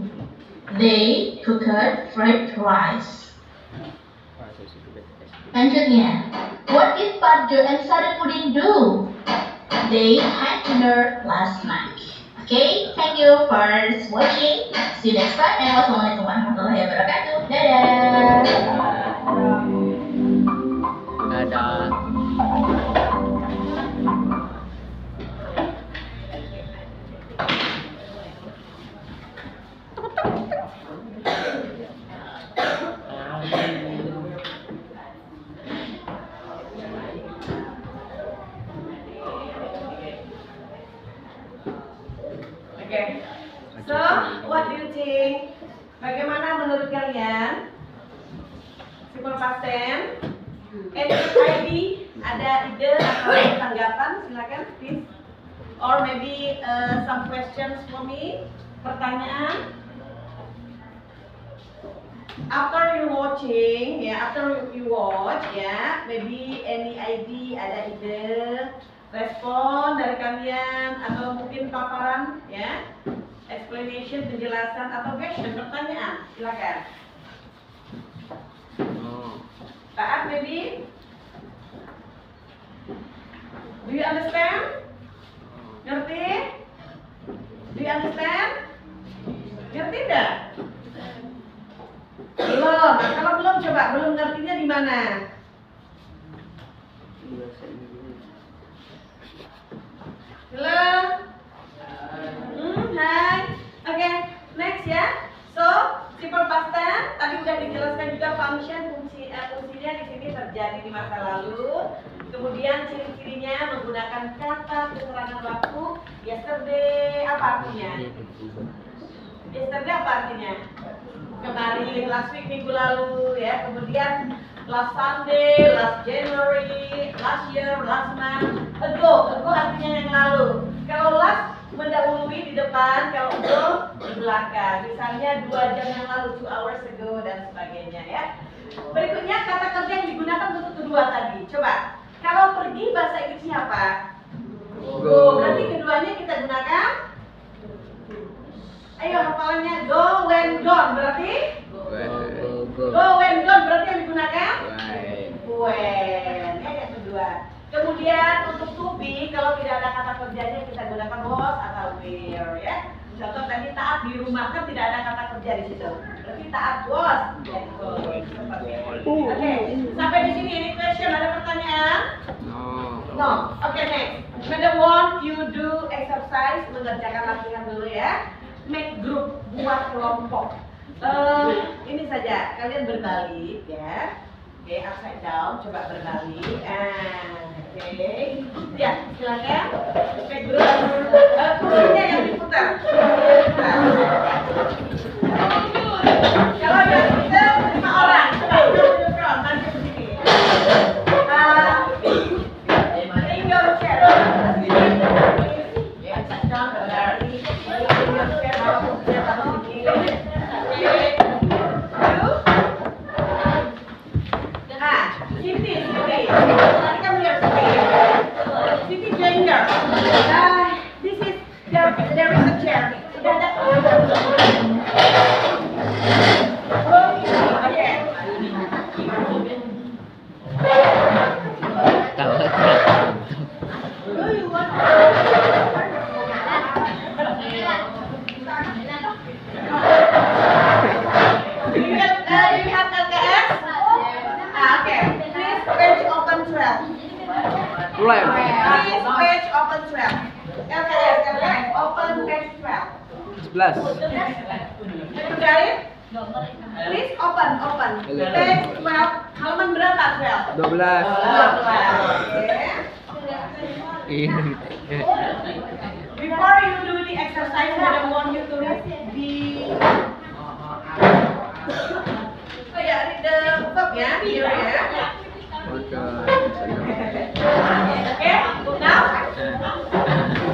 Speaker 5: They cooked fried rice. Lanjutnya, what did Parjo and Saripudin do? They had dinner last night. Okay, thank you for watching. See you next time. And wassalamualaikum warahmatullahi wabarakatuh. Dadah.
Speaker 3: Dadah.
Speaker 2: Bagaimana menurut kalian? Simple past tense. Any idea? Ada ide atau tanggapan? Silakan, please. Or maybe some questions for me. Pertanyaan. After you watching, after you watch, maybe any idea, ada ide, respon dari kalian atau mungkin paparan, explanation, penjelasan atau question, pertanyaan, silakan. Taat, maybe. Do you understand? Ngerti? Do you understand? Ngerti enggak? Belum. Nah, kalau belum coba, belum ngertinya di mana? Halo. Hai. Oke, next ya. So, simple past tense tadi udah dijelaskan juga function fungsinya di sini terjadi di masa lalu. Kemudian ciri-cirinya menggunakan kata keterangan waktu. Yesterday apa artinya? Yesterday apa artinya? Kemarin, last week, minggu lalu ya. Kemudian last Sunday, last January, last year, last month. Ago artinya yang lalu. Kalau last mendahului di depan, kalau ago di belakang. Misalnya 2 jam yang lalu, 2 hours ago dan sebagainya ya. Berikutnya kata kerja yang digunakan untuk kedua tadi. Coba, kalau pergi bahasa Inggrisnya apa? Go. Berarti keduanya kita gunakan. Ayo hafalannya, go when gone berarti? Go when gone berarti yang digunakan? When. Ya, yang kedua. Kemudian untuk to be, kalau tidak ada kata kerjanya kita gunakan was atau were ya. Contoh tadi Taat di rumah kan tidak ada kata kerja di situ. Berarti Taat was. Oke, sampai di sini ini question, ada pertanyaan? No. Oke, next. Number 1, you do exercise, mengerjakan latihan dulu ya. Make group, buat kelompok. Ini saja, kalian berbalik ya. Oke, upside down, coba berbalik. Oke, ya silakan. Make group. Kursinya yang diputar. Kalau yang itu 5 orang, coba duduk nanti ke sini. Tinggal share. Upside down, berbalik. There is a chair. Please page open 12. LKS, open page 12.
Speaker 3: 11.
Speaker 2: You got it? Please open. Page 12. Halaman berapa 12?
Speaker 3: 12.
Speaker 2: Before you do the exercise, I want you to read read the verb ya, here ya. Okay, now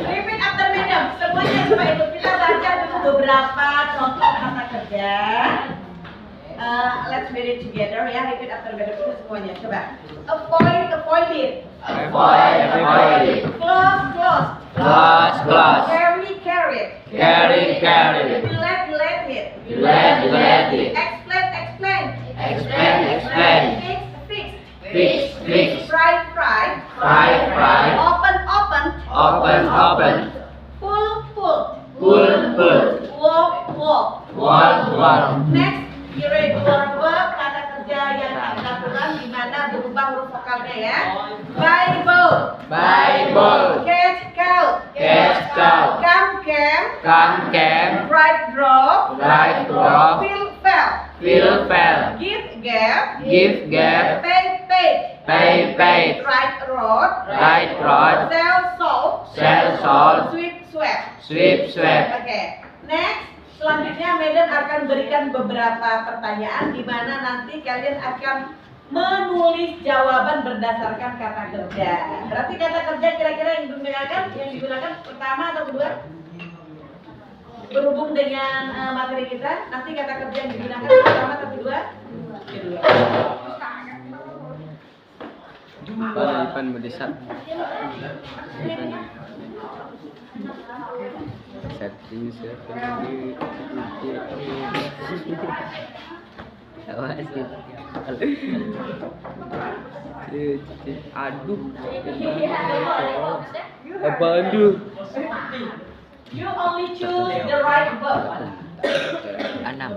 Speaker 2: repeat after madam. Semuanya coba ikut kita baca dulu beberapa contoh kata kerja. Let's read it together ya. Repeat after madam itu semuanya. Coba. Avoid it. Close. Carry it. Let it. Explain. Fix. Fry. Open. Pull. Walk. Next, irregular verb, kata kerja yang aturan di mana berubah huruf vokalnya ya. Buy boat. Catch cow. Come camp. Ride drop. Fill fell. Give gap. Pay paid. Right road. Sell salt. Sweep swept. Okay. Next, selanjutnya Madam akan berikan beberapa pertanyaan di mana nanti kalian akan menulis jawaban berdasarkan kata kerja. Berarti kata kerja kira-kira yang digunakan pertama atau kedua? Berhubung dengan materi kita, nanti kata kerja yang digunakan pertama atau kedua? Kedua.
Speaker 3: Ipan mendesat. Setting seperti aduh. Apa aduh?
Speaker 2: You only choose the right verb.
Speaker 3: Anam.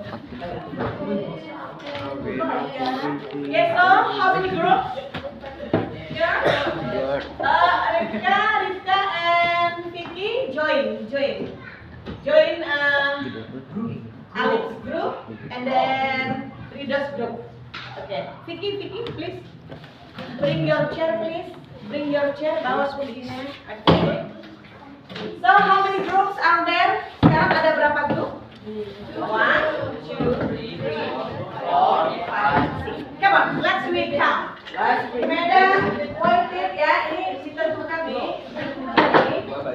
Speaker 2: Okay, so how many groups? Here? Rifka and Vicky join Alex group and then Rida's group. Okay, Vicky, please bring your chair, please. Bring your chair, bawa kulitnya. Okay. So how many groups are there? Sekarang ada berapa grup? 1, 2, 3, 4, 5, 6. Come on, let's count. Madam, waited ya. Ini ditentukan nih. Coba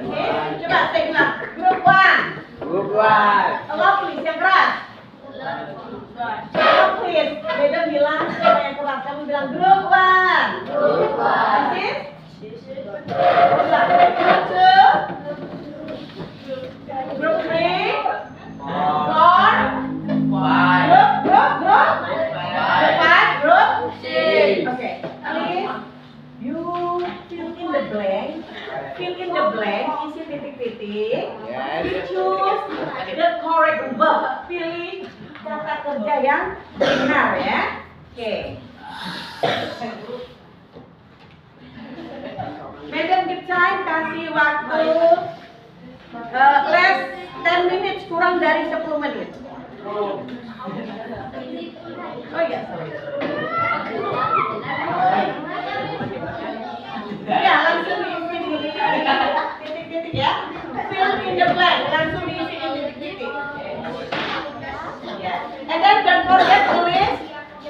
Speaker 2: saya bilang. Group 1.
Speaker 3: Group 1.
Speaker 2: Allow please, yang keras. Allow please. Madam bilang siapa yang keras. Kamu bilang group 1. Group 1. This is? Group 2. Group 3. 4. 5. Group 6. Okay. Please, you fill in the blank. Isi titik-titik. You choose the correct verb. Pilih kata kerja yang benar ya. Oke. Madam give time, kasih waktu less 10 minutes, kurang dari 10 menit. Oh iya, sorry. Ya, langsung diisi di titik-titik ya. Fill in the blank, langsung diisi di titik-titik. Ya. And then don't forget tulis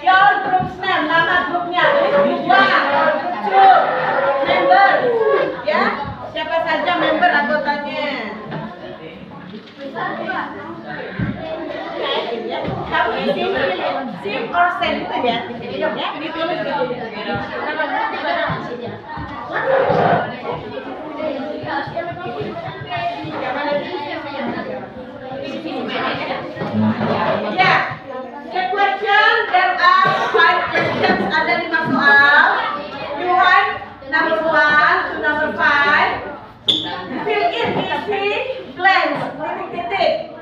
Speaker 2: your group's name, nama grupnya. Group 1, group 2, member. Ya, siapa saja member anggotanya. Kamu isi sim or send itu ya, ditulis gitu. Ya, the question there are 5 questions, ada 5 soal. You write number 1 to number 5. Fill in isi blanks, titik-titik.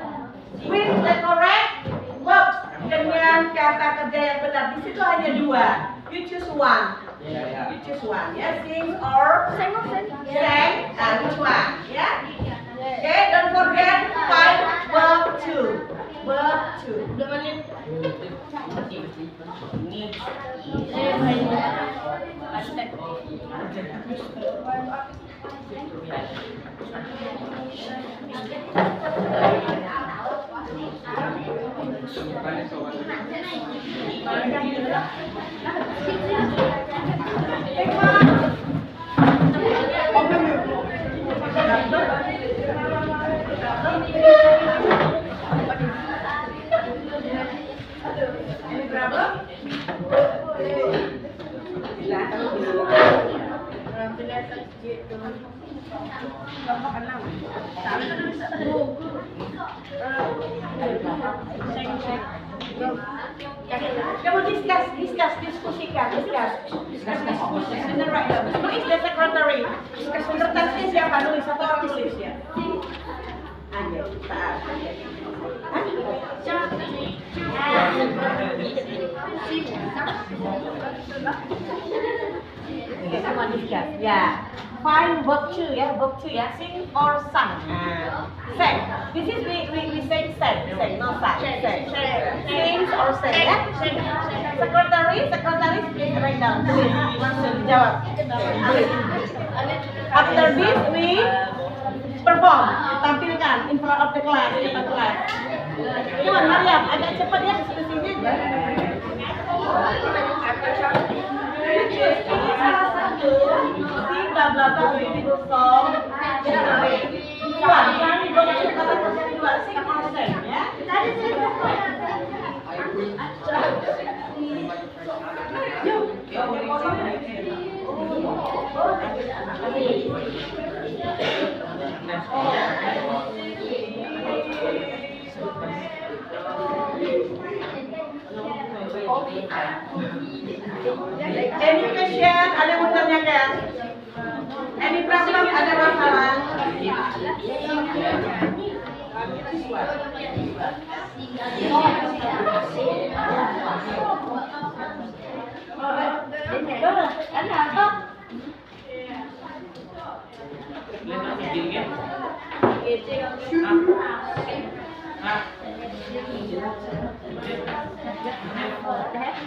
Speaker 2: With the correct verbs, dengan kata kerja yang benar. Di situ hanya 2. You choose one. You choose one. Ya, sing or sing. Which one? Ya. Okay, don't forget find verb 2. Verb 2. Any problem? Kamu diskusikan. And then write down. Who is the secretary? Sekretarisnya siapa? Nulis atau orang tulis ya? Come on, discuss. Yeah. Find verb 2 ya, sing or sang. Sang. This is we say sang, not sang. Sing or sang ya. Secretary, please write down. Langsung jawab. After this we perform, tampilkan in front of the class, depan kelas. Come on, Mariam, agak cepat ya kesini aja. Ini salah satu si bla bla bla beautiful song. Jangan digonceng kata persen dua, sing persen ya. Any question? Ada yang mau tanyakan? Any problem? Ada masalah?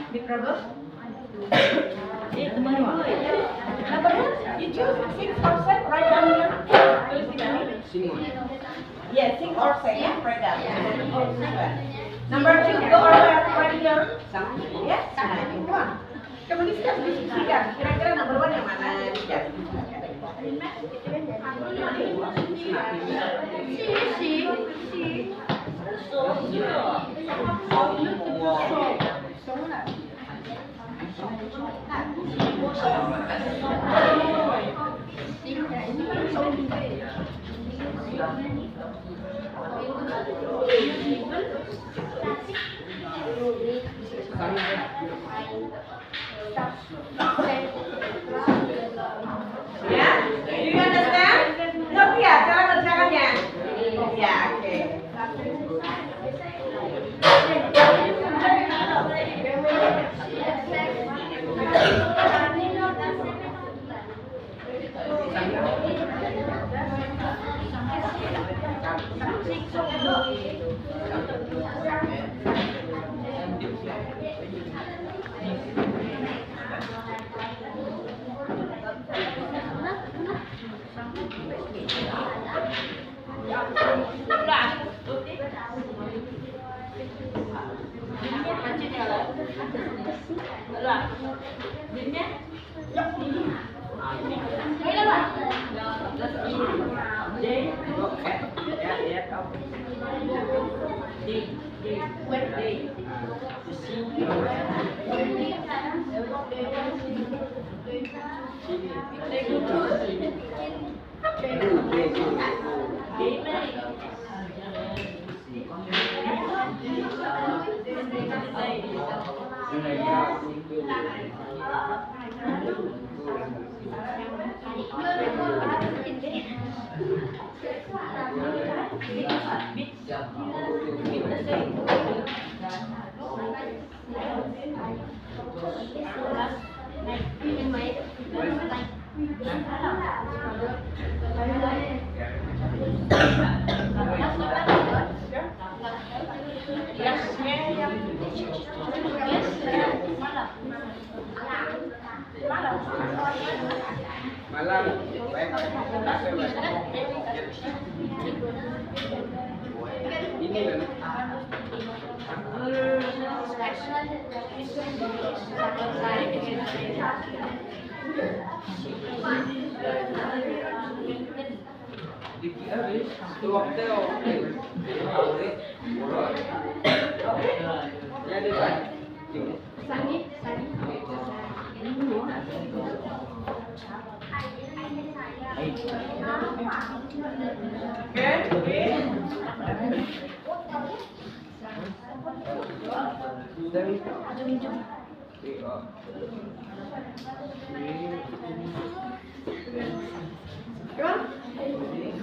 Speaker 2: Big problem? Number one, you choose 6% right down here. Yes, 6 or 7 right down. Number 2, go or left right here. Yes, come on. Kamu diskusikan. Kira-kira number 1 yang mana? Ya, do you understand? Ngerti ya cara kerjakannya? Ya, oke.
Speaker 3: Malam. Baik. Ini kan.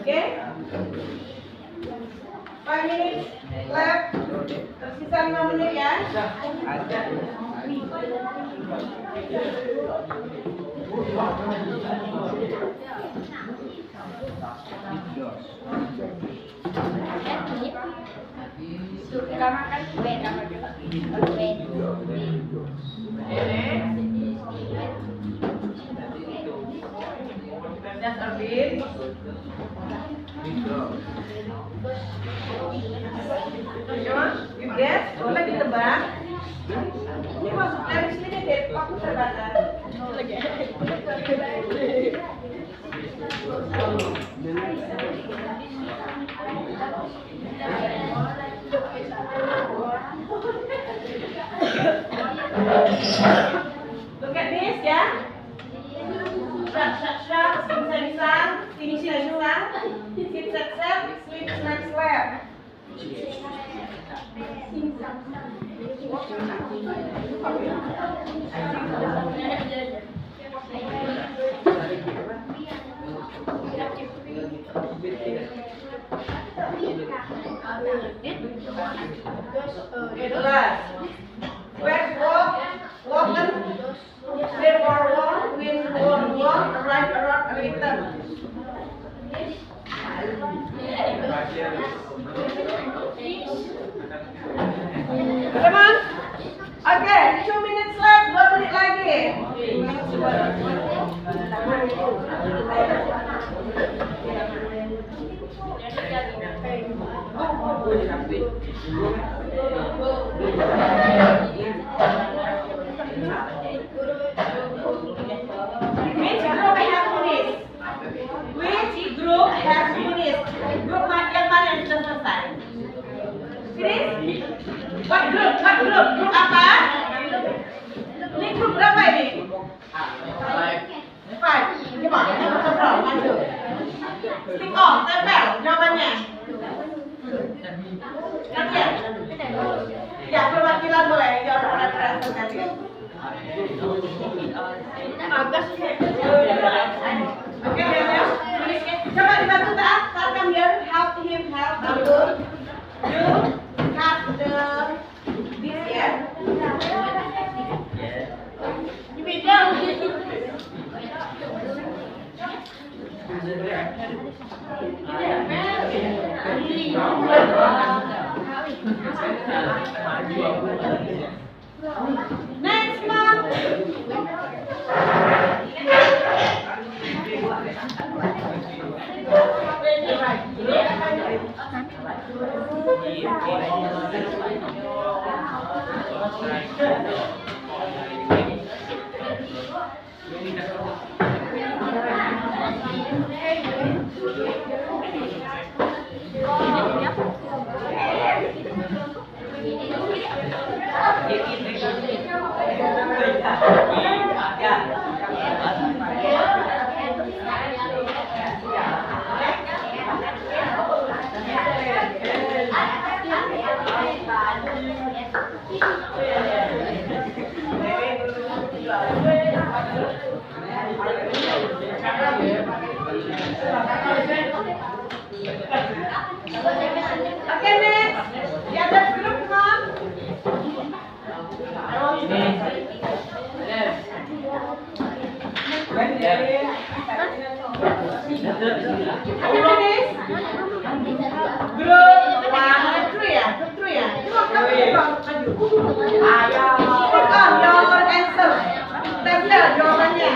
Speaker 2: Okay? 5 minutes left. Tersisa 5 menit ya.
Speaker 5: Suka makan kue apa juga? Kue.
Speaker 2: Just a bit. Yes, boleh ditebak. Ini masuk dari sini deh, waktu terbatas. Look at this ya. Sharp, sing-sang, sing-sang, sit-sat-sat, sleep-snap-slap. West walk, walken, therefore walk, wind walk, right around return. Teman, oke, 2 minutes left, 2 menit lagi. Which group has finished? Grup yang mana yang sudah selesai? Finish? What group? What group? Grup apa? Ini grup berapa ini? 5. Gimana? Coba maju. Stick on, tempel jawabannya. Kalian? Ya, perwakilan boleh. Jawab oleh kalian. Oke, coba dibantu tak? Come here, help him, help. Bantu. You cut this ya. You video. Next one. Okay, next. The other group, come. Group 1, 3 ya? Group 3 ya? Ayo. Click on your answer. Tempel jawabannya.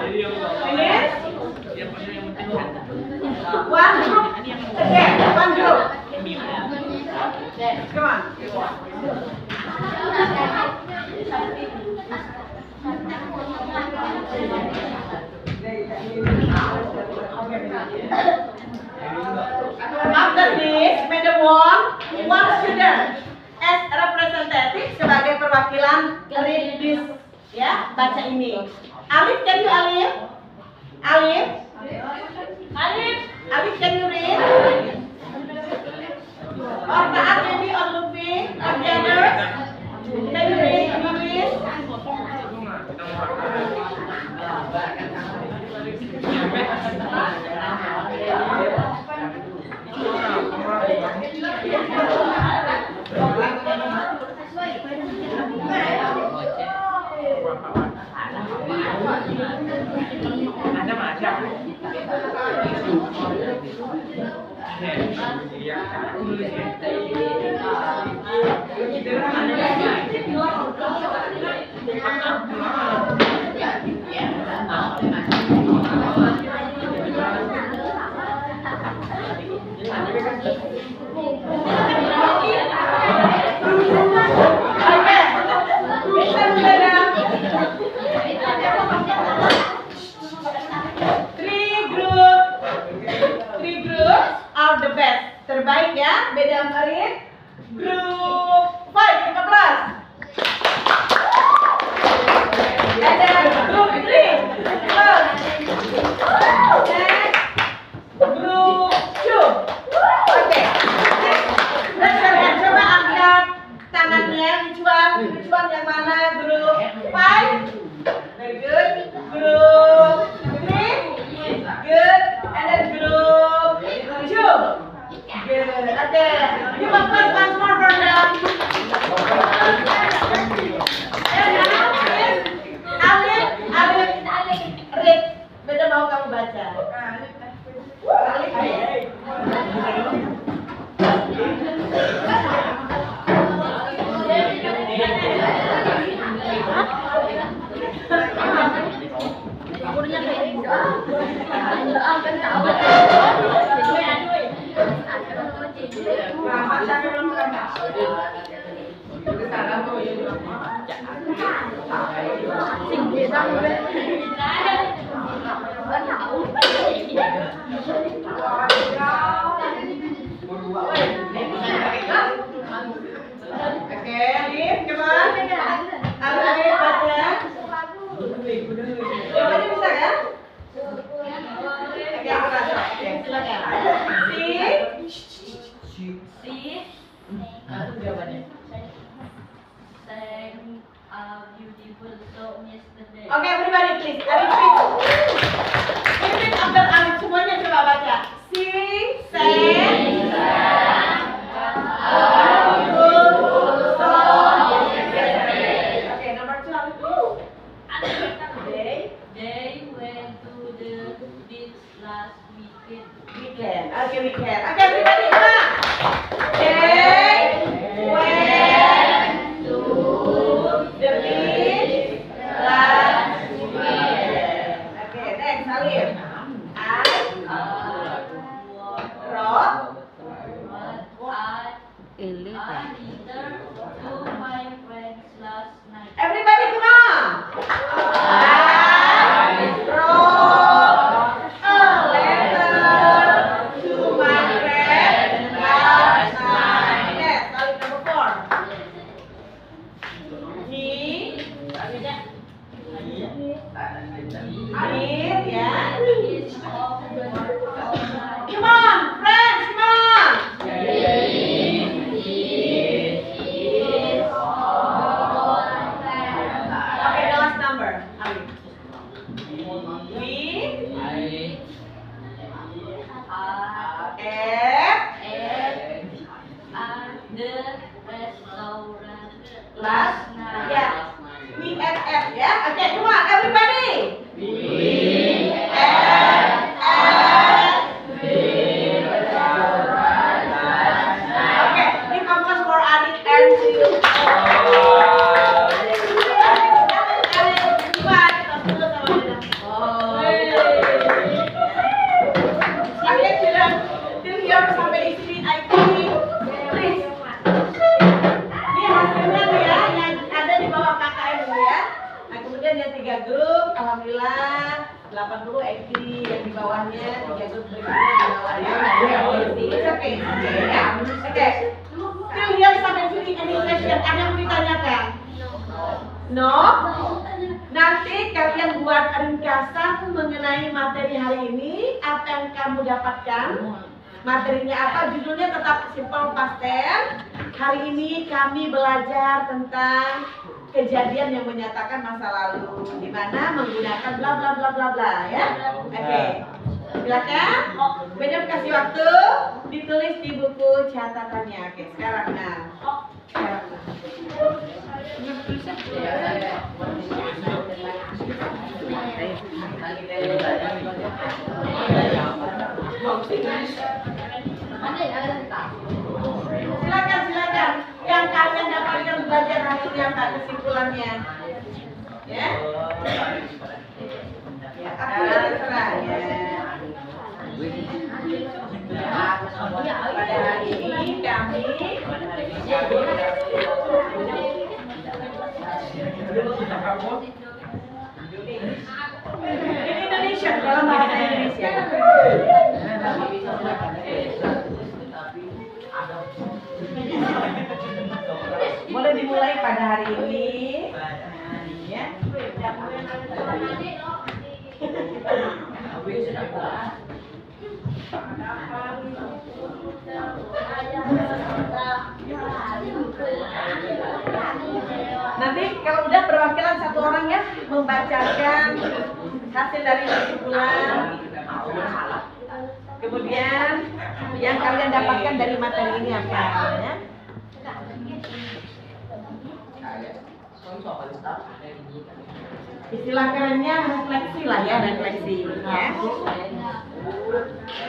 Speaker 2: Finish? One group. Again, one group. Come on. After this, Madam Wong wants student as representative sebagai perwakilan read this, ya, baca ini. Alif, can you Alif? Alif? Alif? Alif, can you read? Or Taat maybe, or Luffy, or the others? Can you read English? Three groups are the best. Terbaik ya, beda Marin. Grup 5, 15. Ada grup 3, plus. Next, grup 2. Oke. Coba angkat tangannya, which one yang mana? Grup 5. Very good. Grup 3. Good. And then group 2. Good. Okay. Give a clap once more for them. And now is Alif. Read. Beda mau kamu baca. Alif. Oke, Alif, coba. Alif, baca. Jawabannya bisa kan? Oke, silakan. Oke, everybody please. Repeat. Repeat after Alif, semuanya coba baca. Okay, number 2, Alif.
Speaker 1: They went to the beach last weekend.
Speaker 2: Weekend. Okay, weekend. Okay, everybody, come on. They went to the beach last weekend. Okay, next, Alif. Wrote
Speaker 1: A letter to my friends last night.
Speaker 2: Everybody, come on. I wrote a letter to my friend last night. Yes, Alif number 4. He did, yeah. Come on, friends, come on. Okay, the last number. Alif.
Speaker 1: The restaurant
Speaker 2: Last
Speaker 1: night.
Speaker 2: yeah. We at yeah. Okay, come on, everybody. We Okay, give applause for Adit and Ciu. Bye. Oh.
Speaker 6: Oke, silakan. Silvia sampai di sini, IT. Please. Ini hasilnya nih ya, yang ada di bawah KKM dulu ya. Nah, kemudian yang 3 grup, alhamdulillah 80 IT yang di bawahnya, 3 grup berikutnya di bawahnya. Oke, ya. Oke. Silvia sampai sini, any question? Ada yang mau ditanyakan? No? Nanti kalian buat ringkasan mengenai materi hari ini, apa yang kamu dapatkan. Materinya apa? Judulnya tetap simple pastel. Hari ini kami belajar tentang kejadian yang menyatakan masa lalu, di mana menggunakan bla bla bla bla bla ya. Oke. Silakan. Beda kasih waktu ditulis di buku catatannya. Oke, sekarang nah. Sekarang nah. Silakan. Yang kalian dapatkan belajar hari ini apa kesimpulannya? Ya? Ya, aku yang terserah ya. Pada hari ini kami ini Indonesia dalam bahasa Indonesia. Boleh dimulai pada hari ini. Ya. Nanti kalau udah perwakilan satu orang ya membacakan hasil dari kesimpulan. Kemudian yang kalian dapatkan dari materi ini apa ya? Istilah kerennya refleksi lah ya, refleksi ya.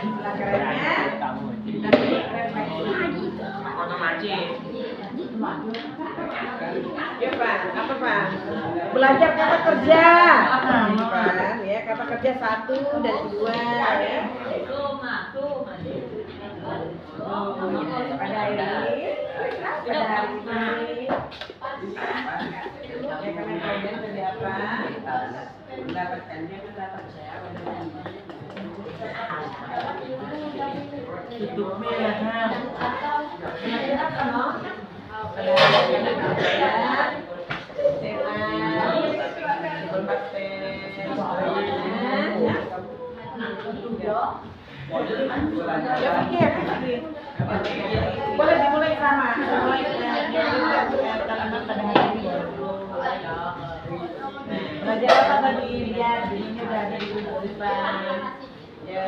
Speaker 6: Istilah kerennya refleksi. Ya Pak, apa Pak? Belajar kata kerja. Pak, ya kata kerja 1 dan 2 ya. Pada hari ini, ya karena kalian tadi apa? Mendapatkannya mendapat saya. Tutupnya ya kan. Apa no? Boleh dimulai sama. Belajar apa tadi? Lihat, ini udah ada di buku depan. Ya.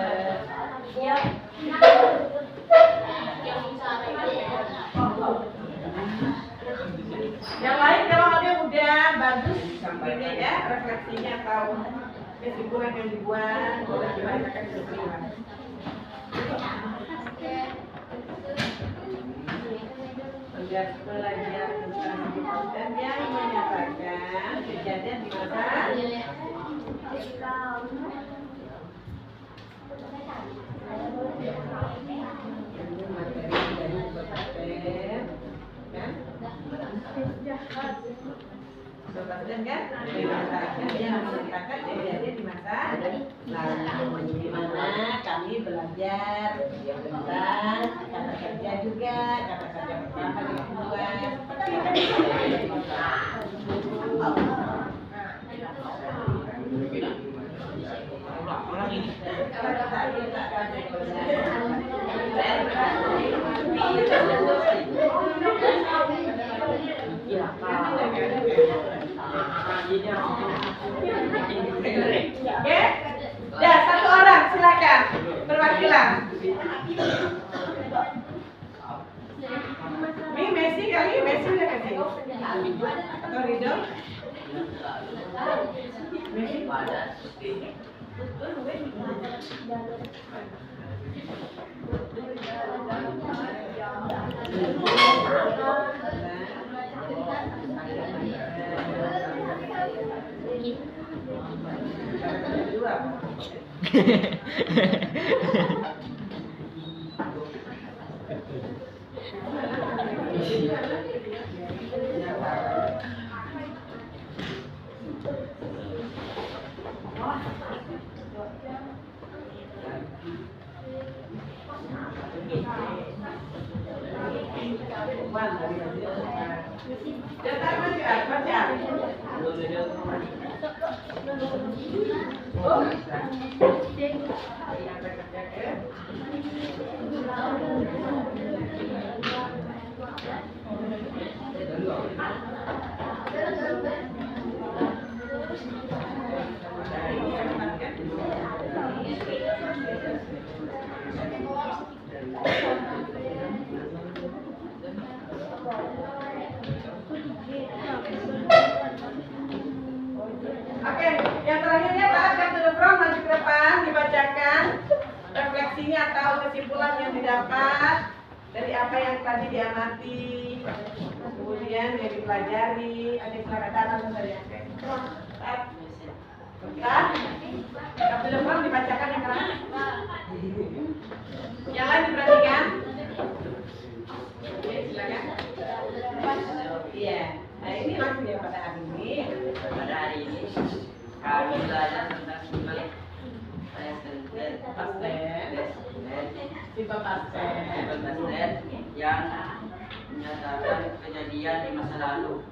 Speaker 6: Yang lain kalau ada udah bagus ini ya refleksinya atau kesimpulan yang dibuat boleh dibacakan kesimpulan. Belajar tentang dan yang menyatakan kejadian di masa Presiden kan? Yang menyatakan kejadian di masa lalu, di mana kami belajar tentang kata kerja juga, kata kerja pertama dan kedua. Oke, ya satu orang silakan perwakilan. Ini Messi kali, Messi udah kasih. Atau Ridho? Messi. Oke, yang terakhirnya Pak, back to the front, maju ke depan, dibacakan refleksinya atau kesimpulan yang didapat dari apa yang tadi diamati, kemudian yang dipelajari. Ada silakan datang dari yang back to the front, dibacakan yang keras. Yang lain diperhatikan. Oke, silakan. Iya. Nah, ini langsung ya pada hari ini.
Speaker 4: Pada hari ini kami belajar tentang simbol
Speaker 6: Tipe pasten
Speaker 4: yang menyatakan kejadian di masa lalu.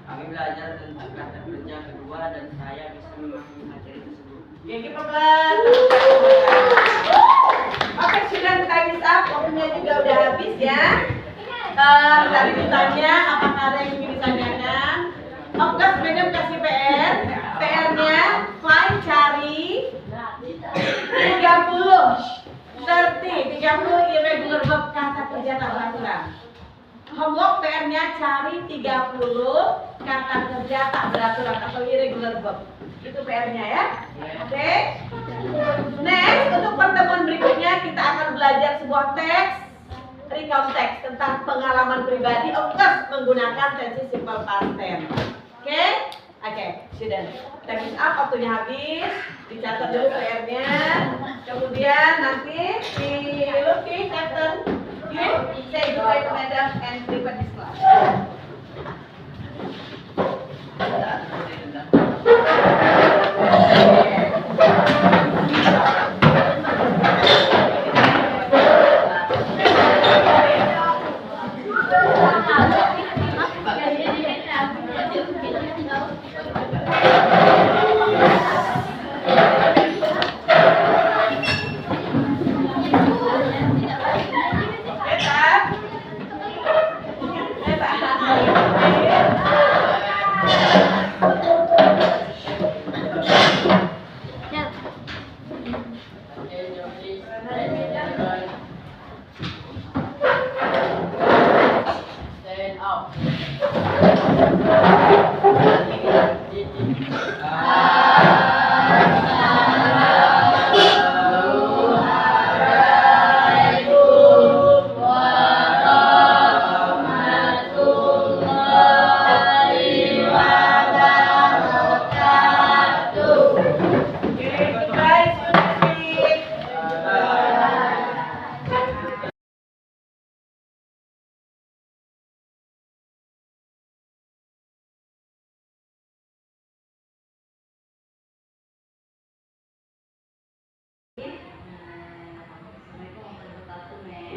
Speaker 4: Kami belajar tentang kata kerja kedua dan saya bisa memahami materi tersebut.
Speaker 6: Yang ke-14. Oke, sudah time is up. Waktunya juga udah habis ya. Tadi ditanya apakah ada yang ingin ditanyakan. Of course, Madam kasih PR. PR-nya find cari 30 irregular verb kata kerja tak beraturan. Homework PR-nya cari 30 kata kerja tak beraturan atau irregular verb. Itu PR-nya ya. Oke. Next, untuk pertemuan berikutnya kita akan belajar sebuah teks, recount teks tentang pengalaman pribadi, of course menggunakan tensi simple past tense. Oke? Oke, sudah. Time is up, waktunya habis. Dicatat dulu PR-nya. Kemudian nanti di Lucky, Captain, you say goodbye to Madam and prepare this class.
Speaker 4: Stand up.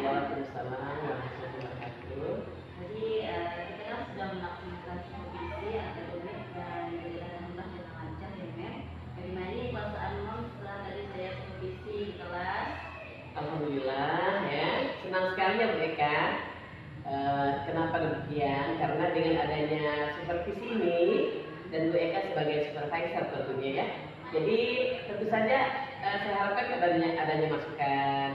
Speaker 2: Waalaikumsalam warahmatullahi wabarakatuh.
Speaker 1: Jadi kita kan sudah melakukan supervisi akademik dan alhamdulillah dengan lancar ya Mem. Bagaimana ini perasaan Mom setelah tadi saya supervisi di kelas?
Speaker 2: Alhamdulillah ya, senang sekali ya Bu Eka. Kenapa demikian? Karena dengan adanya supervisi ini dan Bu Eka sebagai supervisor tentunya ya. Jadi tentu saja saya harapkan adanya masukan,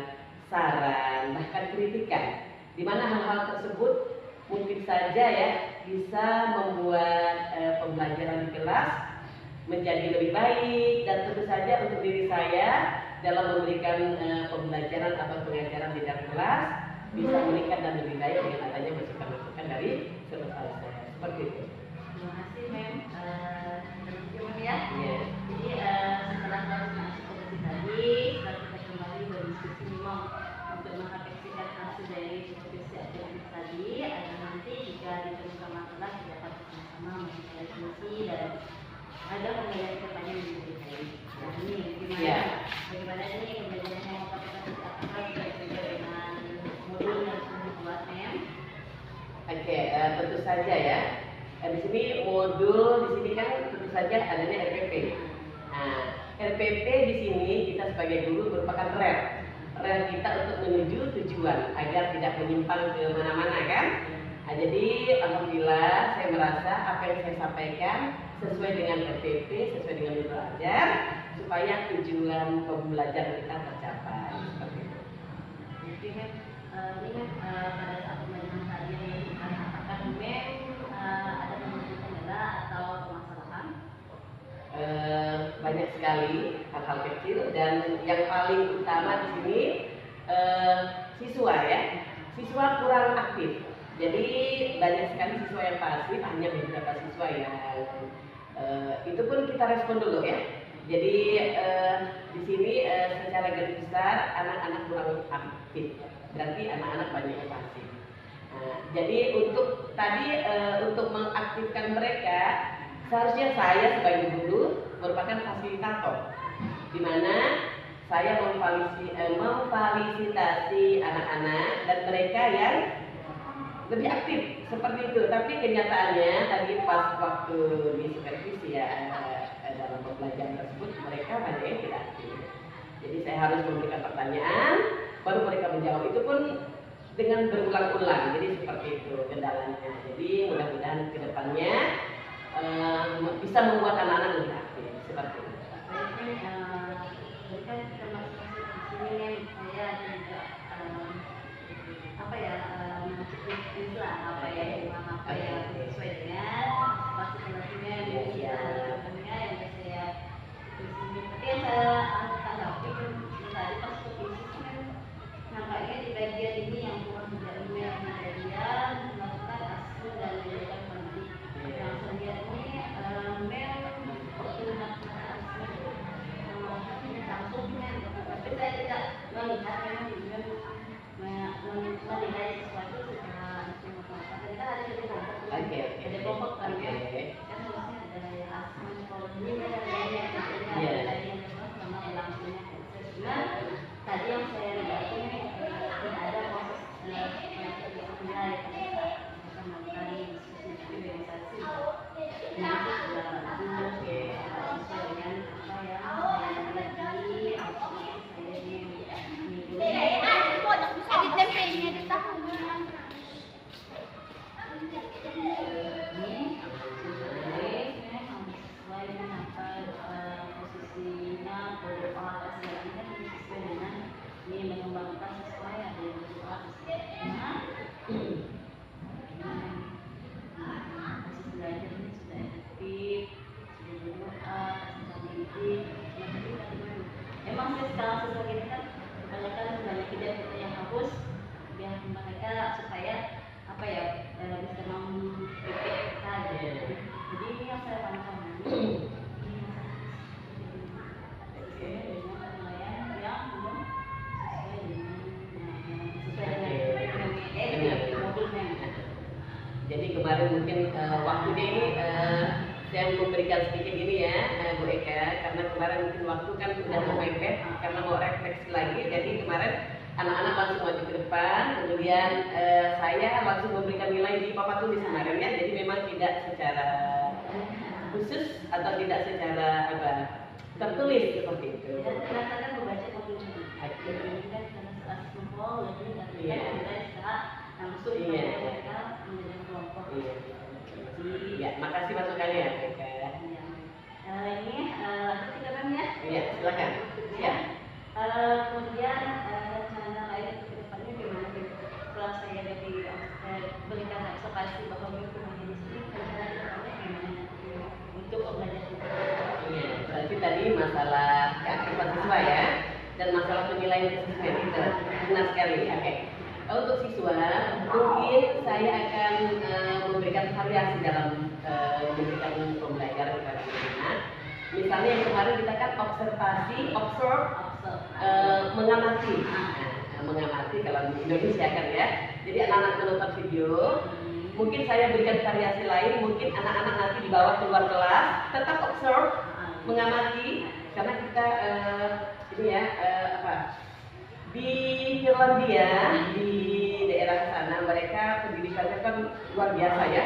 Speaker 2: saran, bahkan kritikan, di mana hal-hal tersebut mungkin saja ya bisa membuat pembelajaran di kelas menjadi lebih baik, dan tentu saja untuk diri saya dalam memberikan pembelajaran atau pengajaran di dalam kelas bisa meningkat dan lebih baik dengan adanya masukan-masukan dari supervisor. Seperti itu.
Speaker 1: Terima kasih Mem. Ya.
Speaker 2: Iya.
Speaker 1: Jadi setelah kelas supervisi karena ini pembelajaran yang akan belajar dengan modul yang sudah dibuat Mem.
Speaker 2: Oke, tentu saja ya. Di sini modul, di sini kan tentu saja adanya RPP. Nah, RPP di sini kita sebagai guru merupakan rel kita untuk menuju tujuan agar tidak menyimpang ke mana-mana kan. Nah, jadi alhamdulillah saya merasa apa yang saya sampaikan sesuai dengan RPP, sesuai dengan belajar supaya tujuan pembelajaran kita tercapai seperti itu.
Speaker 1: Jadi Mem, ini Mem pada saat pembelajaran tadi apakah Mem ada penemuan kendala atau permasalahan?
Speaker 2: Banyak sekali hal-hal kecil dan yang paling utama di sini siswa ya, siswa kurang aktif. Jadi banyak sekali siswa yang pasif, hanya beberapa siswa yang itu pun kita respon dulu ya. Jadi di sini secara garis besar anak-anak kurang aktif, berarti anak-anak banyak yang pasif. Jadi untuk tadi untuk mengaktifkan mereka, seharusnya saya sebagai guru merupakan fasilitator, di mana saya memfasilitasi anak-anak dan mereka yang lebih aktif seperti itu. Tapi kenyataannya tadi pas waktu di supervisi ya dalam pembelajaran tersebut mereka banyak yang tidak aktif. Jadi saya harus memberikan pertanyaan, baru mereka menjawab, itu pun dengan berulang-ulang. Jadi seperti itu kendalanya. Jadi mudah-mudahan kedepannya bisa membuat anak-anak lebih aktif seperti itu.
Speaker 1: Kan kita masuk di sini saya juga mencukupi lah apa yang sesuai dengan fasilitasnya yang yang saya di sini. Tapi yang saya tanggapi tadi pas supervisi kan nampaknya di bagian ini yang kurang tidak yang bagian melakukan hasil dan menjadikan mandi. Yang saya lihat ini waktu melakukan langsung tapi saya tidak melihat menilai sesuatu secara tadi kan ada jadi kelompok kan ya kan harusnya ada yang asal kalau ini ada yang sama langsungnya nah tadi yang saya lihat ini tidak ada proses menilai sama tadi diskusi organisasi nah itu sudah sesuai dengan apa yang saya lihat emang sih sekarang sesuai ini kan kebanyakan banyak ide yang hapus biar mereka supaya apa ya bisa mempikir kita gitu. Jadi ini yang saya pantau ini penilaian yang belum sesuai dengan modulnya.
Speaker 2: Jadi kemarin mungkin waktunya ini saya memberikan sedikit ini ya Bu Eka, karena kemarin mungkin waktu kan sudah mepet karena mau refleksi lagi. Jadi kemarin anak-anak langsung maju ke depan, kemudian saya langsung memberikan nilai di papan tulis kemarin ya. Jadi memang tidak secara khusus atau tidak secara tertulis seperti itu.
Speaker 1: Dan ternyata membaca konklusi. Ini kan karena simpel, jadi kita bisa langsung mereka menjadi kelompok.
Speaker 2: Ya, makasih masukannya ya, Eka.
Speaker 1: Ini kita kan ya.
Speaker 2: Iya, silakan.
Speaker 1: Ya. Kemudian rencana lain ke depannya gimana? Setelah saya berikan observasi bahwa rumahnya di sini, rencana ke depannya gimana untuk pembelajaran?
Speaker 2: Iya, berarti tadi masalah keaktifan siswa ya, dan masalah penilaian siswa itu benar sekali. Oke. Untuk siswa, mungkin saya akan memberikan variasi dalam memberikan pembelajaran kepada anak-anak. Misalnya yang kemarin kita kan observasi, mengamati. Mengamati kalau di Indonesia kan ya. Jadi anak-anak menonton video. Mungkin saya berikan variasi lain. Mungkin anak-anak nanti di bawah keluar kelas tetap observe, mengamati. Karena kita ini ya Di Finlandia, di daerah sana mereka pendidikannya kan luar biasa ya.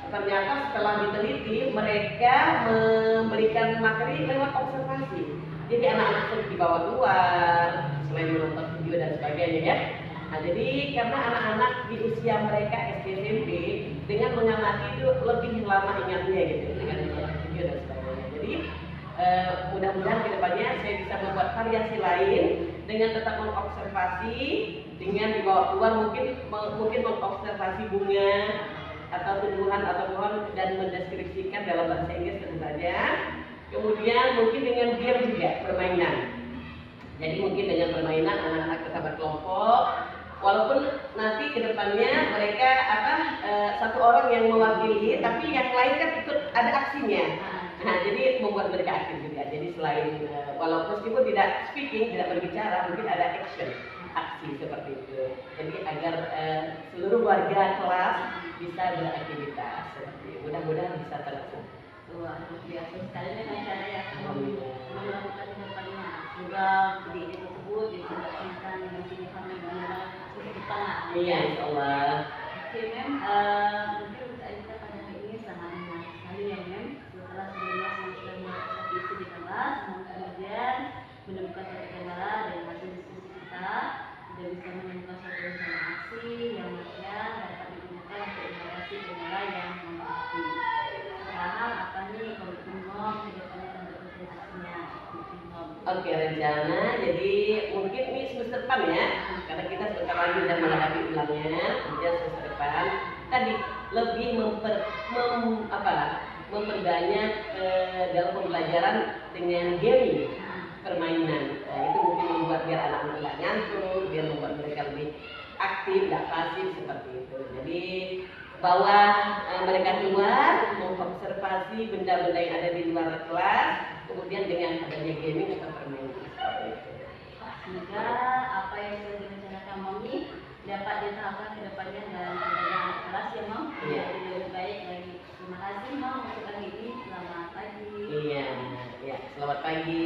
Speaker 2: Ternyata setelah diteliti mereka memberikan materi lewat observasi. Jadi anak-anak dibawa keluar selain menonton video dan sebagainya ya. Nah, jadi karena anak-anak di usia mereka SD SMP dengan mengamati itu lebih lama ingatnya gitu dengan menonton video dan sebagainya. Jadi mudah-mudahan kedepannya saya bisa membuat variasi lain dengan tetap mengobservasi, dengan dibawa keluar mungkin mengobservasi bunga atau tumbuhan atau pohon dan mendeskripsikan dalam bahasa Inggris tentu saja. Kemudian mungkin dengan game juga permainan. Jadi mungkin dengan permainan anak-anak tetap berkelompok, walaupun nanti kedepannya mereka satu orang yang mewakili, tapi yang lain kan ikut ada aksinya. Nah, jadi membuat mereka aktif juga. Jadi selain walaupun meskipun tidak speaking, tidak berbicara, mungkin ada action, aksi seperti itu. Jadi agar seluruh warga kelas bisa beraktivitas seperti itu. Mudah-mudahan bisa terlaksana.
Speaker 1: Luar biasa sekali dengan cara yang melakukan kedepannya. Semoga ide tersebut dilaksanakan dengan kami dengan kecepatan.
Speaker 2: Iya, insya Allah.
Speaker 1: Oke, Mem. Mungkin kita pada hari ini sangat menarik sekali ya, Mem. Setelah sebelumnya saya sudah melakukan isi di kelas, namun kemudian menemukan satu kendala dari hasil diskusi kita tidak bisa menemukan satu rencana aksi yang mana dapat digunakan untuk mengatasi kendala yang menghadapi. Sekarang apa nih komitmen Mom ke depannya akan berkonsentrasinya?
Speaker 2: Oke, rencana. Jadi mungkin ini semester depan ya, karena kita sebentar lagi sudah menghadapi ulangnya. Kemudian semester depan tadi lebih memperbanyak dalam pembelajaran dengan gaming, permainan. Nah, itu mungkin membuat biar anak-anak tidak ngantuk, biar membuat mereka lebih aktif, tidak pasif seperti itu. Jadi bawa mereka keluar, mengobservasi benda-benda yang ada di luar kelas, kemudian dengan adanya gaming atau permainan seperti itu.
Speaker 1: Semoga apa yang sudah direncanakan Mom ini dapat diterapkan ke depannya dan kemudian kelas ya Mom.
Speaker 2: Iya.
Speaker 1: Jadi lebih baik lagi. Terima kasih Mom untuk hari ini. Selamat pagi.
Speaker 2: Iya, ya, selamat pagi.